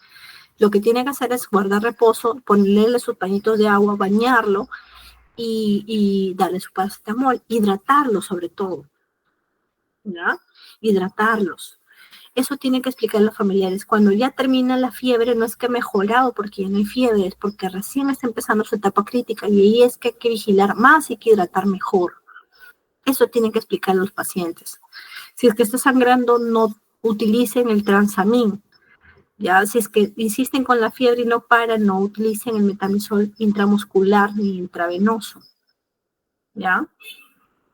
Lo que tiene que hacer es guardar reposo, ponerle sus pañitos de agua, bañarlo, y darle su paracetamol, hidratarlos sobre todo, ¿ya? Hidratarlos. Eso tienen que explicar a los familiares. Cuando ya termina la fiebre, no es que ha mejorado porque ya no hay fiebre, es porque recién está empezando su etapa crítica y ahí es que hay que vigilar más y hay que hidratar mejor. Eso tienen que explicar a los pacientes. Si es que está sangrando, no utilicen el Transamin. Ya, si es que insisten con la fiebre y no paran, no utilicen el metamizol intramuscular ni intravenoso. ¿Ya?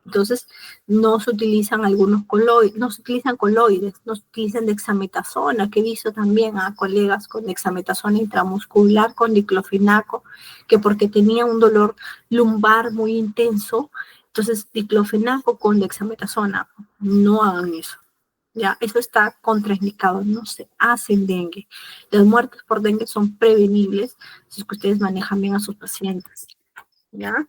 Entonces, no se utilizan algunos coloides, no se utilizan coloides, no se utilizan dexametasona, que he visto también a colegas con dexametasona intramuscular, con diclofenaco, que porque tenía un dolor lumbar muy intenso, entonces diclofenaco con dexametasona, no hagan eso. Ya, eso está contraindicado, no se hace en dengue. Las muertes por dengue son prevenibles si es que ustedes manejan bien a sus pacientes. ¿Ya?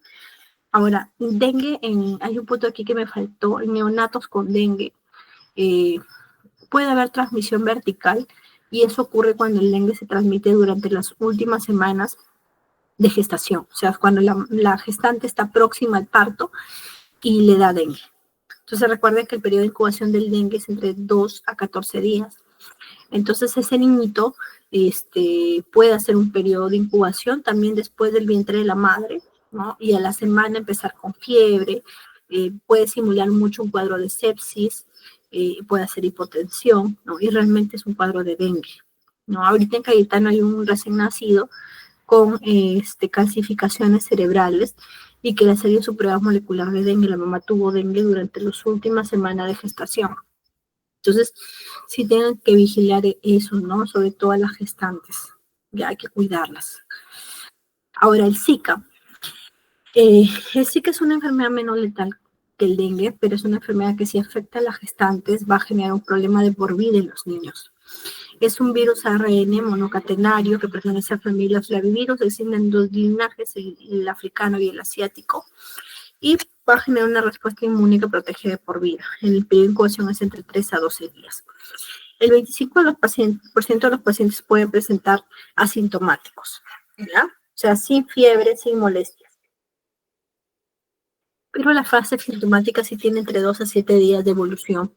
Ahora, dengue, hay un punto aquí que me faltó, en neonatos con dengue puede haber transmisión vertical y eso ocurre cuando el dengue se transmite durante las últimas semanas de gestación, o sea, cuando la gestante está próxima al parto y le da dengue. Entonces recuerden que el periodo de incubación del dengue es entre 2 a 14 días. Entonces ese niñito puede hacer un periodo de incubación también después del vientre de la madre, ¿no? Y a la semana empezar con fiebre, puede simular mucho un cuadro de sepsis, puede hacer hipotensión, ¿no? Y realmente es un cuadro de dengue, ¿no? Ahorita en Cayetano hay un recién nacido con calcificaciones cerebrales y que le salió su prueba molecular de dengue. La mamá tuvo dengue durante las últimas semanas de gestación. Entonces, sí tienen que vigilar eso, ¿no? Sobre todo a las gestantes. Ya hay que cuidarlas. Ahora, el Zika. El Zika es una enfermedad menos letal que el dengue, pero es una enfermedad que si afecta a las gestantes va a generar un problema de por vida en los niños. Es un virus ARN monocatenario que pertenece a familias flavivirus, existen 2 linajes, el africano y el asiático, y va a generar una respuesta inmune que protege de por vida. El periodo de incubación es entre 3 a 12 días. El 25% de los pacientes pueden presentar asintomáticos, ¿ya? O sea, sin fiebre, sin molestias. Pero la fase sintomática sí tiene entre 2 a 7 días de evolución.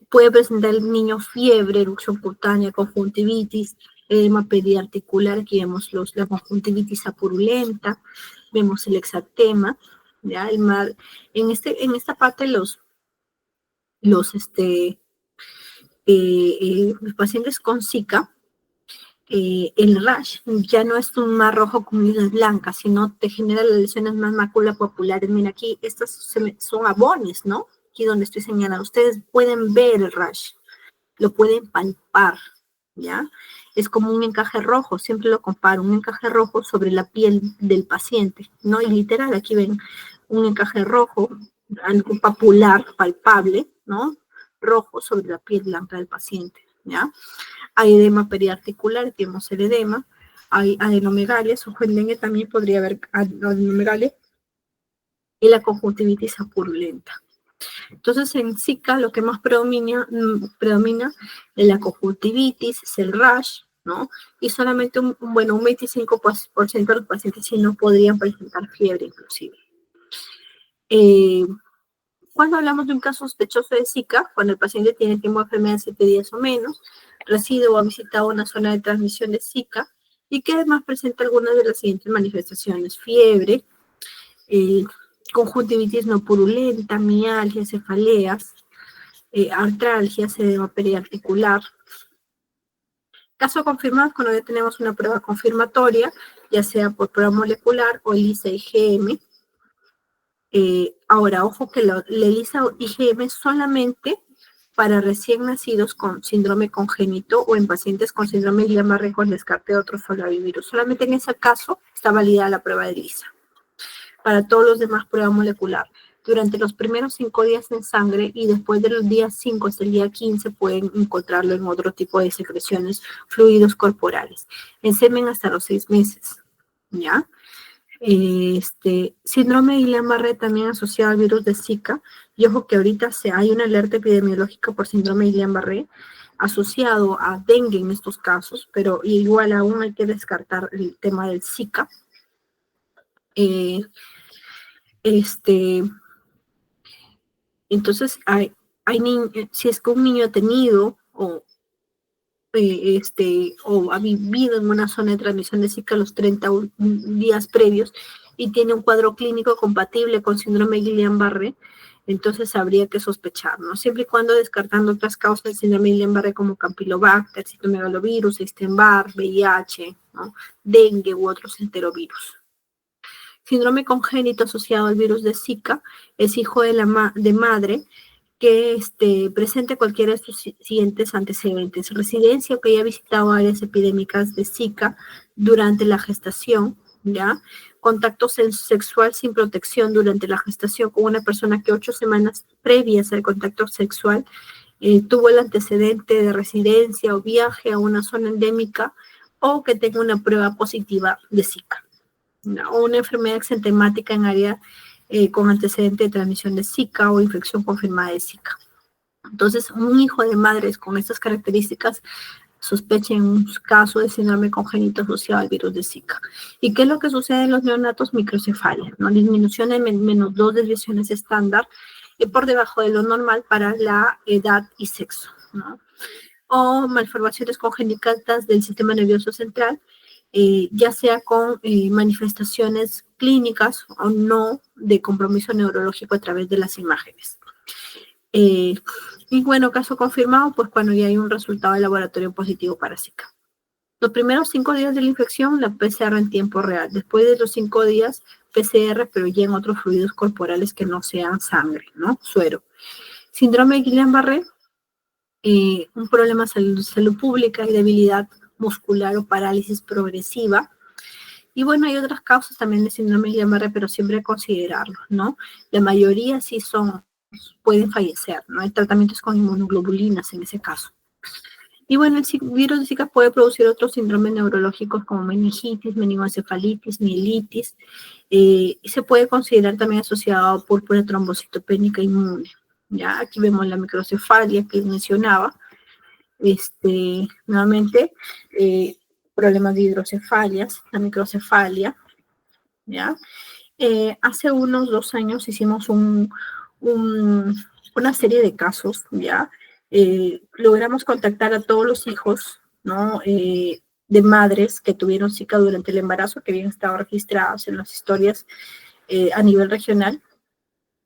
Puede presentar el niño fiebre, erupción cutánea, conjuntivitis, edema periarticular, aquí vemos la conjuntivitis apurulenta, vemos el exantema, ¿ya? En esta parte los pacientes con Zika, el rash ya no es un mar rojo con líneas blancas, sino te genera las lesiones más mácula populares. Mira, aquí estas son abones, ¿no? Aquí donde estoy señalando. Ustedes pueden ver el rash, lo pueden palpar, ¿ya? es como un encaje rojo, siempre lo comparo, un encaje rojo sobre la piel del paciente, ¿no? Y literal, aquí ven un encaje rojo, algo papular, palpable, ¿no? Rojo sobre la piel blanca del paciente, ¿ya? Hay edema periarticular, tenemos el edema, hay adenomegalias, ojo, en dengue también podría haber adenomegalias, y la conjuntivitis apurulenta. Entonces, en Zika lo que más predomina es la conjuntivitis, es el rash, ¿no? Y solamente un 25% de los pacientes sí no podrían presentar fiebre inclusive. Cuando hablamos de un caso sospechoso de Zika, cuando el paciente tiene tiempo de enfermedad de 7 días o menos, reside o ha visitado una zona de transmisión de Zika y que además presenta algunas de las siguientes manifestaciones: fiebre, conjuntivitis no purulenta, mialgia, cefaleas, artralgias, edema periarticular. Caso confirmado cuando ya tenemos una prueba confirmatoria, ya sea por prueba molecular o ELISA-IgM. Ahora, ojo que el ELISA-IgM es solamente para recién nacidos con síndrome congénito o en pacientes con síndrome de Guillain-Barré con descarte de otro flavivirus. Solamente en ese caso está validada la prueba de ELISA. Para todos los demás, prueba molecular. Durante los primeros 5 días en sangre y después de los días 5 hasta el día 15 pueden encontrarlo en otro tipo de secreciones, fluidos corporales. En semen hasta los 6 meses, ¿ya? Síndrome de Guillain-Barré también asociado al virus de Zika. Y ojo que ahorita hay una alerta epidemiológica por síndrome de Guillain-Barré asociado a dengue en estos casos, pero igual aún hay que descartar el tema del Zika. Entonces, si es que un niño ha tenido o ha vivido en una zona de transmisión de Zika los 30 días previos y tiene un cuadro clínico compatible con síndrome de Guillain-Barré, entonces habría que sospechar, ¿no? Siempre y cuando descartando otras causas del síndrome de Guillain-Barré como Campylobacter, citomegalovirus, Epstein-Barr, VIH, ¿no? Dengue u otros enterovirus. Síndrome congénito asociado al virus de Zika es hijo de madre que presente cualquiera de estos siguientes antecedentes: residencia o que haya visitado áreas epidémicas de Zika durante la gestación, ¿ya? Contacto sexual sin protección durante la gestación con una persona que 8 semanas previas al contacto sexual tuvo el antecedente de residencia o viaje a una zona endémica o que tenga una prueba positiva de Zika, ¿no? O una enfermedad exentemática en área con antecedente de transmisión de Zika o infección confirmada de Zika. Entonces, un hijo de madres con estas características sospecha en un caso de síndrome congénito asociado al virus de Zika. ¿Y qué es lo que sucede en los neonatos? Microcefalia, ¿no? Disminución de menos 2 desviaciones estándar por debajo de lo normal para la edad y sexo, ¿no? O malformaciones congénitas del sistema nervioso central, ya sea con manifestaciones clínicas o no de compromiso neurológico a través de las imágenes. Y bueno, caso confirmado, pues cuando ya hay un resultado de laboratorio positivo para Zika. Los primeros 5 días de la infección, la PCR en tiempo real. Después de los 5 días, PCR, pero ya en otros fluidos corporales que no sean sangre, ¿no? Suero. Síndrome de Guillain-Barré, un problema de salud pública y debilidad muscular o parálisis progresiva. Y bueno, hay otras causas también de síndrome de Guillain-Barré, pero siempre considerarlo, ¿no? La mayoría sí pueden fallecer, ¿no? El tratamiento es con inmunoglobulinas en ese caso. Y bueno, el virus de Zika puede producir otros síndromes neurológicos como meningitis, meningoencefalitis, mielitis, y se puede considerar también asociado a púrpura trombocitopénica inmune. Ya, aquí vemos la microcefalia que mencionaba. Nuevamente, problemas de hidrocefalias, la microcefalia, ¿ya? Hace unos 2 años hicimos una serie de casos, ¿ya? Logramos contactar a todos los hijos, ¿no? De madres que tuvieron Zika durante el embarazo, que habían estado registrados en las historias a nivel regional.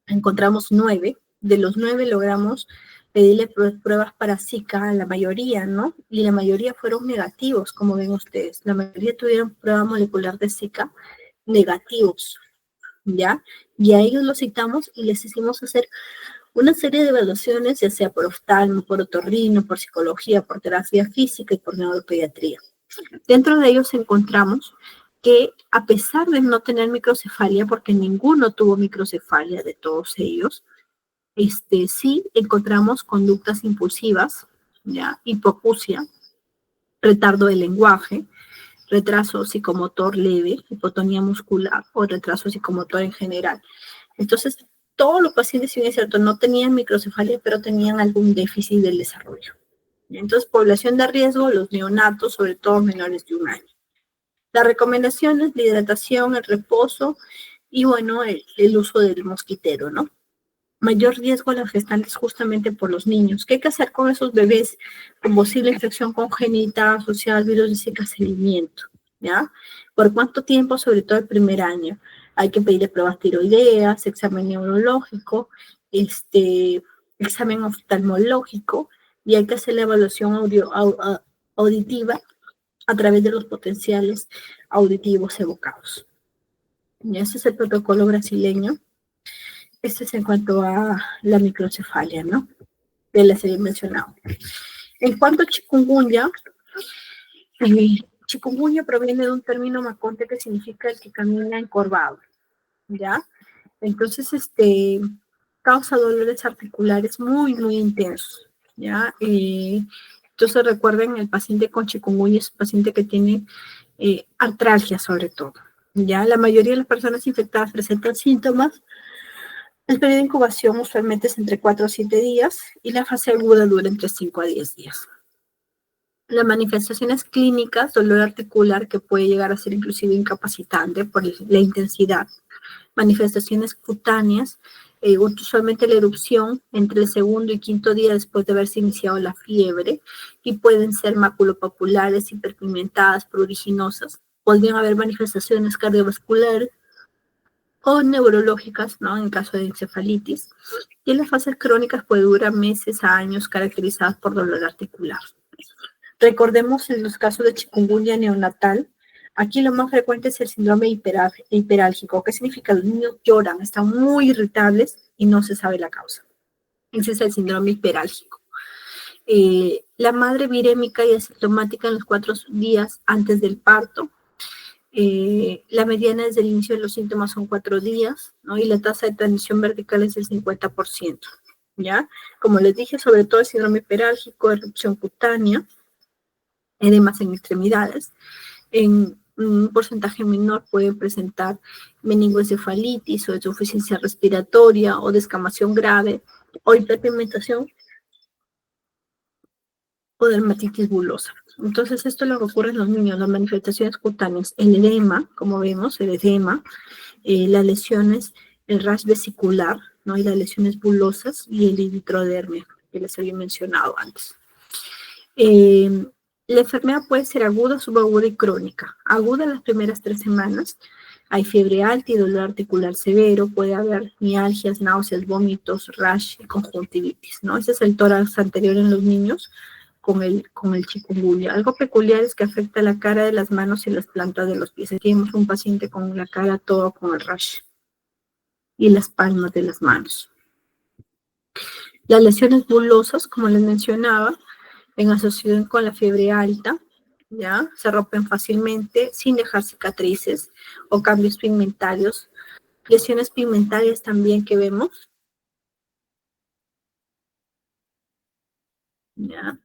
Encontramos 9. De los 9 logramos pedirle pruebas para Zika a la mayoría, ¿no? Y la mayoría fueron negativos, como ven ustedes. La mayoría tuvieron prueba molecular de Zika negativos, ¿ya? Y a ellos los citamos y les hicimos hacer Una serie de evaluaciones, ya sea por oftalmo, por otorrino, por psicología, por terapia física y por neuropediatría. Dentro de ellos encontramos que a pesar de no tener microcefalia, porque ninguno tuvo microcefalia de todos ellos, sí encontramos conductas impulsivas, ¿ya? Hipoacusia, retardo del lenguaje, retraso psicomotor leve, hipotonía muscular o retraso psicomotor en general. Entonces, todos los pacientes, si bien es cierto, no tenían microcefalia, pero tenían algún déficit del desarrollo. Entonces, población de riesgo, los neonatos, sobre todo menores de 1 año. Las recomendaciones, la hidratación, el reposo y, bueno, el uso del mosquitero, ¿no? Mayor riesgo a las gestantes justamente por los niños. ¿Qué hay que hacer con esos bebés con posible infección congénita asociada al virus de Zika? Seguimiento, ¿ya? ¿Por cuánto tiempo? Sobre todo el primer año. Hay que pedirle pruebas tiroideas, examen neurológico, examen oftalmológico, y hay que hacer la evaluación auditiva a través de los potenciales auditivos evocados. Y ese es el protocolo brasileño. Este es en cuanto a la microcefalia, ¿no? Que les he mencionado. En cuanto a chikungunya, chikungunya proviene de un término maconte que significa el que camina encorvado, ¿ya? Entonces, causa dolores articulares muy, muy intensos, ¿ya? Entonces, recuerden, el paciente con chikungunya es un paciente que tiene artralgia sobre todo, ¿ya? La mayoría de las personas infectadas presentan síntomas. El periodo de incubación usualmente es entre 4 a 7 días y la fase aguda dura entre 5 a 10 días. Las manifestaciones clínicas, dolor articular que puede llegar a ser inclusive incapacitante por la intensidad. Manifestaciones cutáneas, usualmente la erupción entre el segundo y quinto día después de haberse iniciado la fiebre, y pueden ser maculopapulares, hiperpigmentadas, pruriginosas. Podrían haber manifestaciones cardiovasculares o neurológicas, ¿no? En caso de encefalitis. Y en las fases crónicas puede durar meses a años, caracterizadas por dolor articular. Recordemos en los casos de chikungunya neonatal, aquí lo más frecuente es el síndrome hiperálgico. ¿Qué significa? Los niños lloran, están muy irritables y no se sabe la causa. Ese es el síndrome hiperálgico. La madre virémica y asintomática en los 4 días antes del parto. La mediana desde el inicio de los síntomas son 4 días, ¿no? Y la tasa de transmisión vertical es del 50%, ¿ya? Como les dije, sobre todo el síndrome hiperálgico, erupción cutánea, edemas en extremidades. En un porcentaje menor pueden presentar meningoencefalitis o insuficiencia respiratoria o descamación grave o hiperpigmentación o dermatitis bulosa. Entonces, esto es lo que ocurre en los niños, las manifestaciones cutáneas, el edema, como vemos, el edema, las lesiones, el rash vesicular, ¿no? Y las lesiones bulosas y el eritrodermia, que les había mencionado antes. La enfermedad puede ser aguda, subaguda y crónica. Aguda las primeras 3 semanas, hay fiebre alta y dolor articular severo, puede haber mialgias, náuseas, vómitos, rash y conjuntivitis, ¿no? Ese es el tórax anterior en los niños con el chikungunya. Algo peculiar es que afecta la cara de las manos y las plantas de los pies. Aquí vemos un paciente con la cara todo con el rash y las palmas de las manos. Las lesiones bulosas, como les mencionaba, en asociación con la fiebre alta, ¿ya? Se rompen fácilmente sin dejar cicatrices o cambios pigmentarios. Lesiones pigmentarias también que vemos, ¿ya?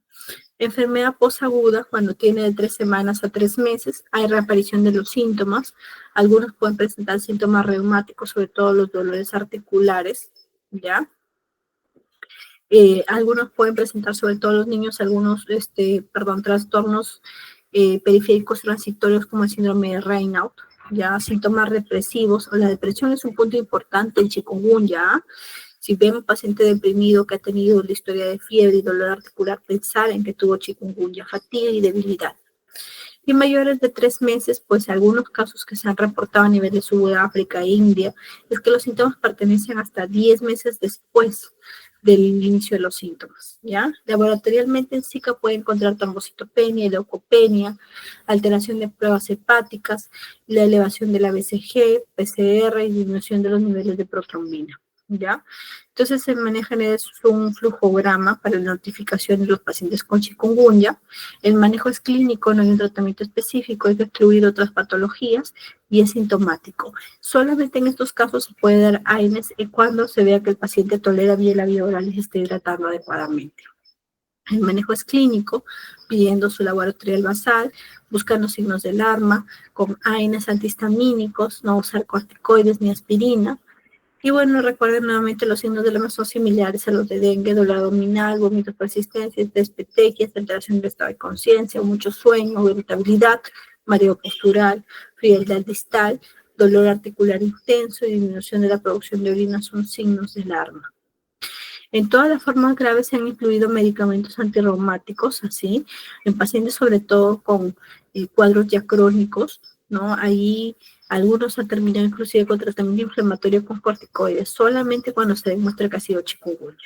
Enfermedad posaguda, cuando tiene de 3 semanas a 3 meses, hay reaparición de los síntomas. Algunos pueden presentar síntomas reumáticos, sobre todo los dolores articulares, ¿ya? Algunos pueden presentar, sobre todo los niños, algunos, trastornos periféricos transitorios como el síndrome de Raynaud, ya, síntomas represivos, o la depresión es un punto importante en chikungunya. Si ven un paciente deprimido que ha tenido la historia de fiebre y dolor articular, pensar en que tuvo chikungunya, fatiga y debilidad. Y mayores de 3 meses, pues algunos casos que se han reportado a nivel de Sudáfrica e India, es que los síntomas pertenecen hasta 10 meses después del inicio de los síntomas, ¿ya? Laboratorialmente en Zika puede encontrar trombocitopenia, leucopenia, alteración de pruebas hepáticas, la elevación de la BCG, PCR y disminución de los niveles de protrombina, ¿ya? Entonces se maneja un flujograma para la notificación de los pacientes con chikungunya. El manejo es clínico, no hay un tratamiento específico, hay que excluir otras patologías y es sintomático. Solamente en estos casos se puede dar AINES cuando se vea que el paciente tolera bien la vía oral y se esté hidratando adecuadamente. El manejo es clínico, pidiendo su laboratorial basal, buscando signos de alarma, con AINES antihistamínicos, no usar corticoides ni aspirina. Y bueno, recuerden nuevamente los signos de alarma son similares a los de dengue, dolor abdominal, vómitos persistentes, despetequias, alteración del estado de conciencia, mucho sueño, irritabilidad, mareo postural, frialdad distal, dolor articular intenso y disminución de la producción de orina son signos de alarma. En todas las formas graves se han incluido medicamentos antirreumáticos, así, en pacientes sobre todo con cuadros ya crónicos, ¿no? Ahí algunos han terminado inclusive con tratamiento inflamatorio con corticoides, solamente cuando se demuestra que ha sido chikungunya,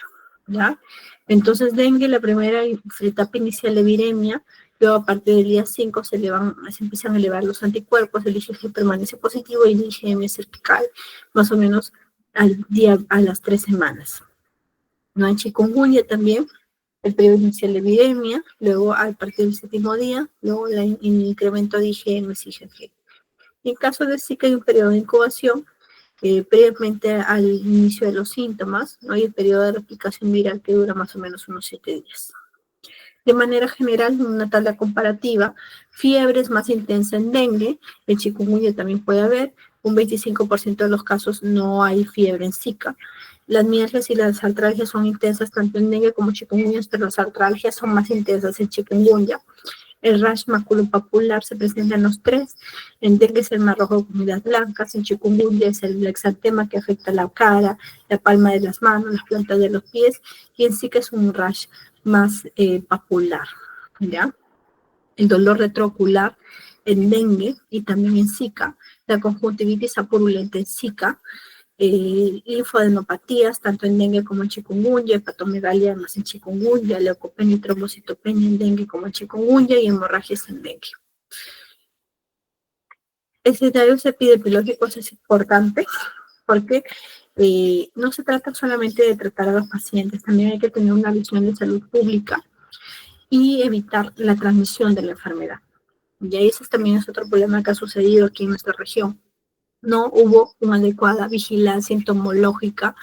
¿ya? Entonces, dengue, la primera etapa inicial de viremia, luego a partir del día 5 se empiezan a elevar los anticuerpos, el IgG permanece positivo y el IgM cervical, más o menos a las 3 semanas. No en chikungunya también, el periodo inicial de epidemia, luego a partir del 7º día, luego el incremento de IgM y IgG. En caso de Zika hay un periodo de incubación, previamente al inicio de los síntomas, ¿no? Y el periodo de replicación viral que dura más o menos unos 7 días. De manera general, una tabla comparativa, fiebre es más intensa en dengue, en chikungunya también puede haber, un 25% de los casos no hay fiebre en Zika. Las mialgias y las artralgias son intensas tanto en dengue como chikungunya, pero las artralgias son más intensas en chikungunya. El rash maculopapular se presenta en los tres. En dengue es el mar rojo con unidades blancas. En chikungunya es el exantema que afecta la cara, la palma de las manos, las plantas de los pies. Y en Zika es un rash más papular, ¿ya? El dolor retroocular en dengue y también en Zika. La conjuntivitis apurulenta en Zika. Linfadenopatías, tanto en dengue como en chikungunya, hepatomegalia más en chikungunya, leucopenia y trombocitopenia en dengue como en chikungunya y hemorragias en dengue. Escenarios epidemiológicos es importante porque no se trata solamente de tratar a los pacientes, también hay que tener una visión de salud pública y evitar la transmisión de la enfermedad. Y ese también es otro problema que ha sucedido aquí en nuestra región. No hubo una adecuada vigilancia entomológica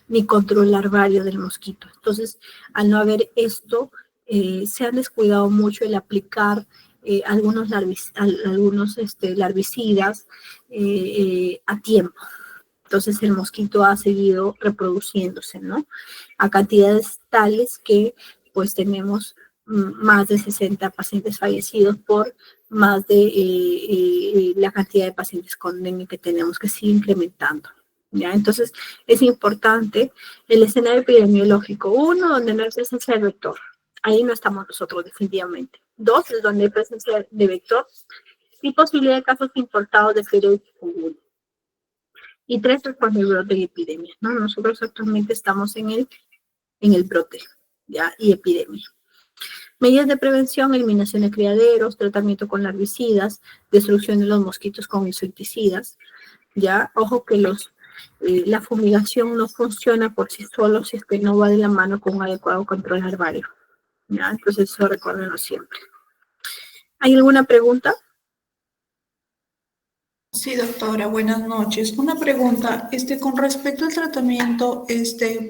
ni control larvario del mosquito. Entonces, al no haber esto, se han descuidado mucho el aplicar algunos larvicidas a tiempo. Entonces, el mosquito ha seguido reproduciéndose, ¿no? A cantidades tales que, pues, tenemos más de 60 pacientes fallecidos por más de la cantidad de pacientes con dengue que tenemos, que sigue incrementando, ¿ya? Entonces, es importante el escenario epidemiológico. Uno, donde no hay presencia del vector. Ahí no estamos nosotros, definitivamente. Dos, es donde hay presencia de vector y posibilidad de casos importados de fiebre y chikungunya. Y tres, es cuando hay brote y epidemia, ¿no? Nosotros actualmente estamos en el brote, ¿ya? Y epidemia. Medidas de prevención, eliminación de criaderos, tratamiento con larvicidas, destrucción de los mosquitos con insecticidas, ¿ya? Ojo que la fumigación no funciona por sí solo si es que no va de la mano con un adecuado control larvario, ¿ya? Entonces eso recuérdenlo siempre. ¿Hay alguna pregunta? Sí, doctora, buenas noches. Una pregunta, con respecto al tratamiento,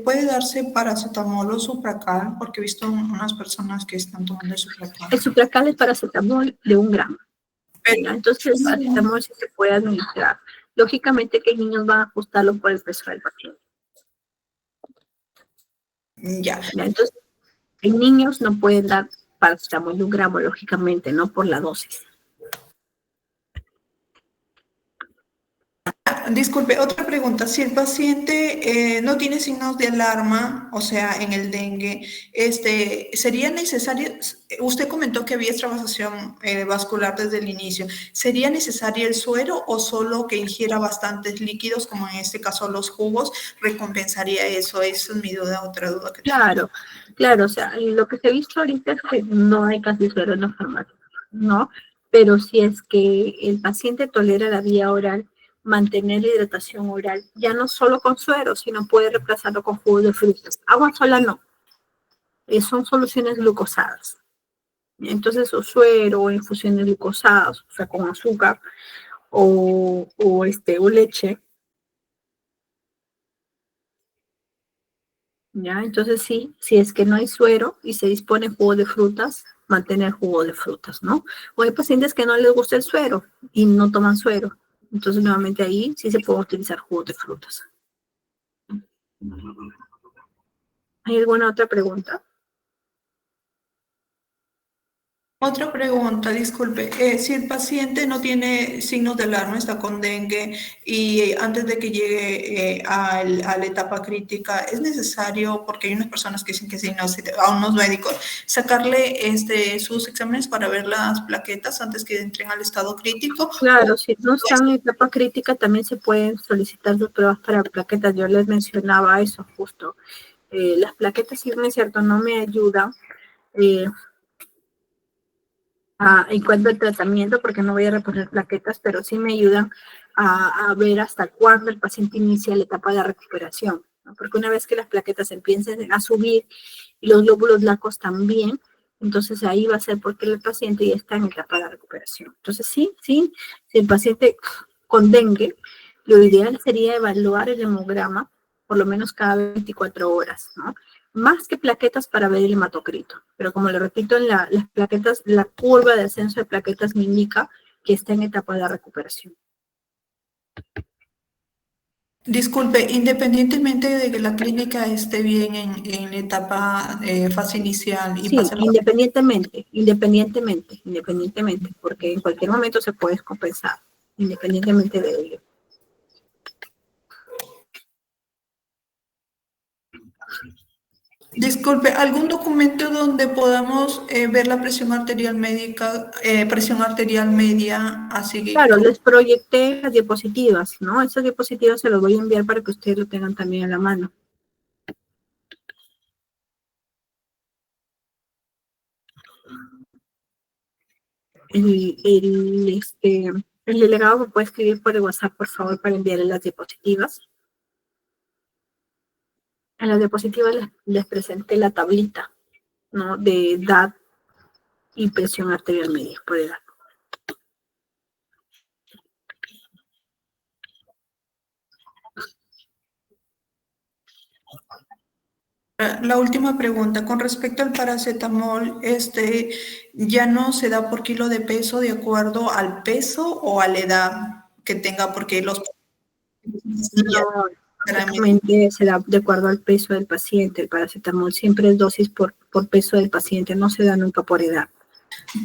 ¿puede darse paracetamol o supracal? Porque he visto unas personas que están tomando el supracal. El supracal es paracetamol de 1 gramo. Pero, entonces el paracetamol sí se puede administrar. Lógicamente que niños van a ajustarlo por el peso del paciente. Ya. Entonces, en niños no pueden dar paracetamol de 1 gramo, lógicamente, no por la dosis. Disculpe, otra pregunta. Si el paciente no tiene signos de alarma, o sea, en el dengue, ¿sería necesario, usted comentó que había extravasación vascular desde el inicio, ¿sería necesario el suero o solo que ingiera bastantes líquidos, como en este caso los jugos, recompensaría eso? Esa es mi duda, otra duda que tengo. Claro, o sea, lo que se ha visto ahorita es que no hay casi suero en la farmacia, ¿no? Pero si es que el paciente tolera la vía oral, mantener la hidratación oral, ya no solo con suero, sino puede reemplazarlo con jugo de frutas. Agua sola no, son soluciones glucosadas. Entonces, o suero o infusiones glucosadas, o sea, con azúcar o leche. ¿Ya? Entonces sí, si es que no hay suero y se dispone jugo de frutas, mantener jugo de frutas, ¿no? O hay pacientes que no les gusta el suero y no toman suero. Entonces nuevamente ahí sí se puede utilizar jugo de frutas. ¿Hay alguna otra pregunta? Otra pregunta, disculpe. Si el paciente no tiene signos de alarma, está con dengue y antes de que llegue a la etapa crítica, ¿es necesario, porque hay unas personas que dicen que sí, no, a unos médicos, sacarle sus exámenes para ver las plaquetas antes que entren al estado crítico? Claro, si no están en etapa crítica, también se pueden solicitar sus pruebas para plaquetas. Yo les mencionaba eso justo. Las plaquetas, si bien es cierto, no me ayudan. En cuanto al tratamiento, porque no voy a reponer plaquetas, pero sí me ayudan a ver hasta cuándo el paciente inicia la etapa de recuperación, ¿no? Porque una vez que las plaquetas empiecen a subir y los glóbulos blancos también, entonces ahí va a ser porque el paciente ya está en etapa de recuperación. Entonces sí, si el paciente con dengue, lo ideal sería evaluar el hemograma por lo menos cada 24 horas, ¿no? Más que plaquetas para ver el hematocrito. Pero como le repito, las plaquetas, la curva de ascenso de plaquetas me indica que está en etapa de recuperación. Disculpe, independientemente de que la clínica esté bien en la etapa fase inicial y Sí, pase la... independientemente, porque en cualquier momento se puede descompensar, independientemente de ello. Disculpe, ¿algún documento donde podamos ver la presión arterial médica, presión arterial media, así Claro, como... les proyecté las diapositivas, ¿no? Esas diapositivas se las voy a enviar para que ustedes lo tengan también a la mano. El delegado me puede escribir por el WhatsApp, por favor, para enviarle las diapositivas. En las diapositivas les presenté la tablita, ¿no? De edad y presión arterial media por edad. La última pregunta, con respecto al paracetamol, ¿ya no se da por kilo de peso de acuerdo al peso o a la edad que tenga? Porque los... No, básicamente se da de acuerdo al peso del paciente. El paracetamol siempre es dosis por peso del paciente, no se da nunca por edad.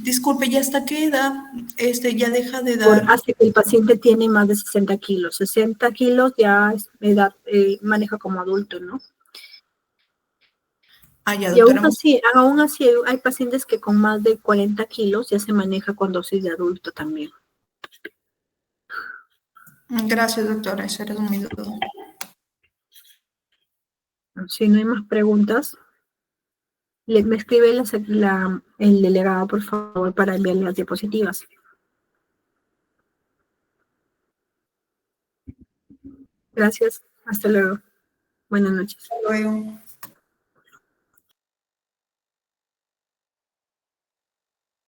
Disculpe, ¿y hasta qué edad ya deja de dar? Hasta que el paciente tiene más de 60 kilos. 60 kilos ya es edad, maneja como adulto, ¿no? Ya, Y doctora. aún así hay pacientes que con más de 40 kilos ya se maneja con dosis de adulto también. Gracias, doctora. Esa era mi duda. Si no hay más preguntas, me escribe el delegado, por favor, para enviarle las diapositivas. Gracias. Hasta luego. Buenas noches. Hasta luego.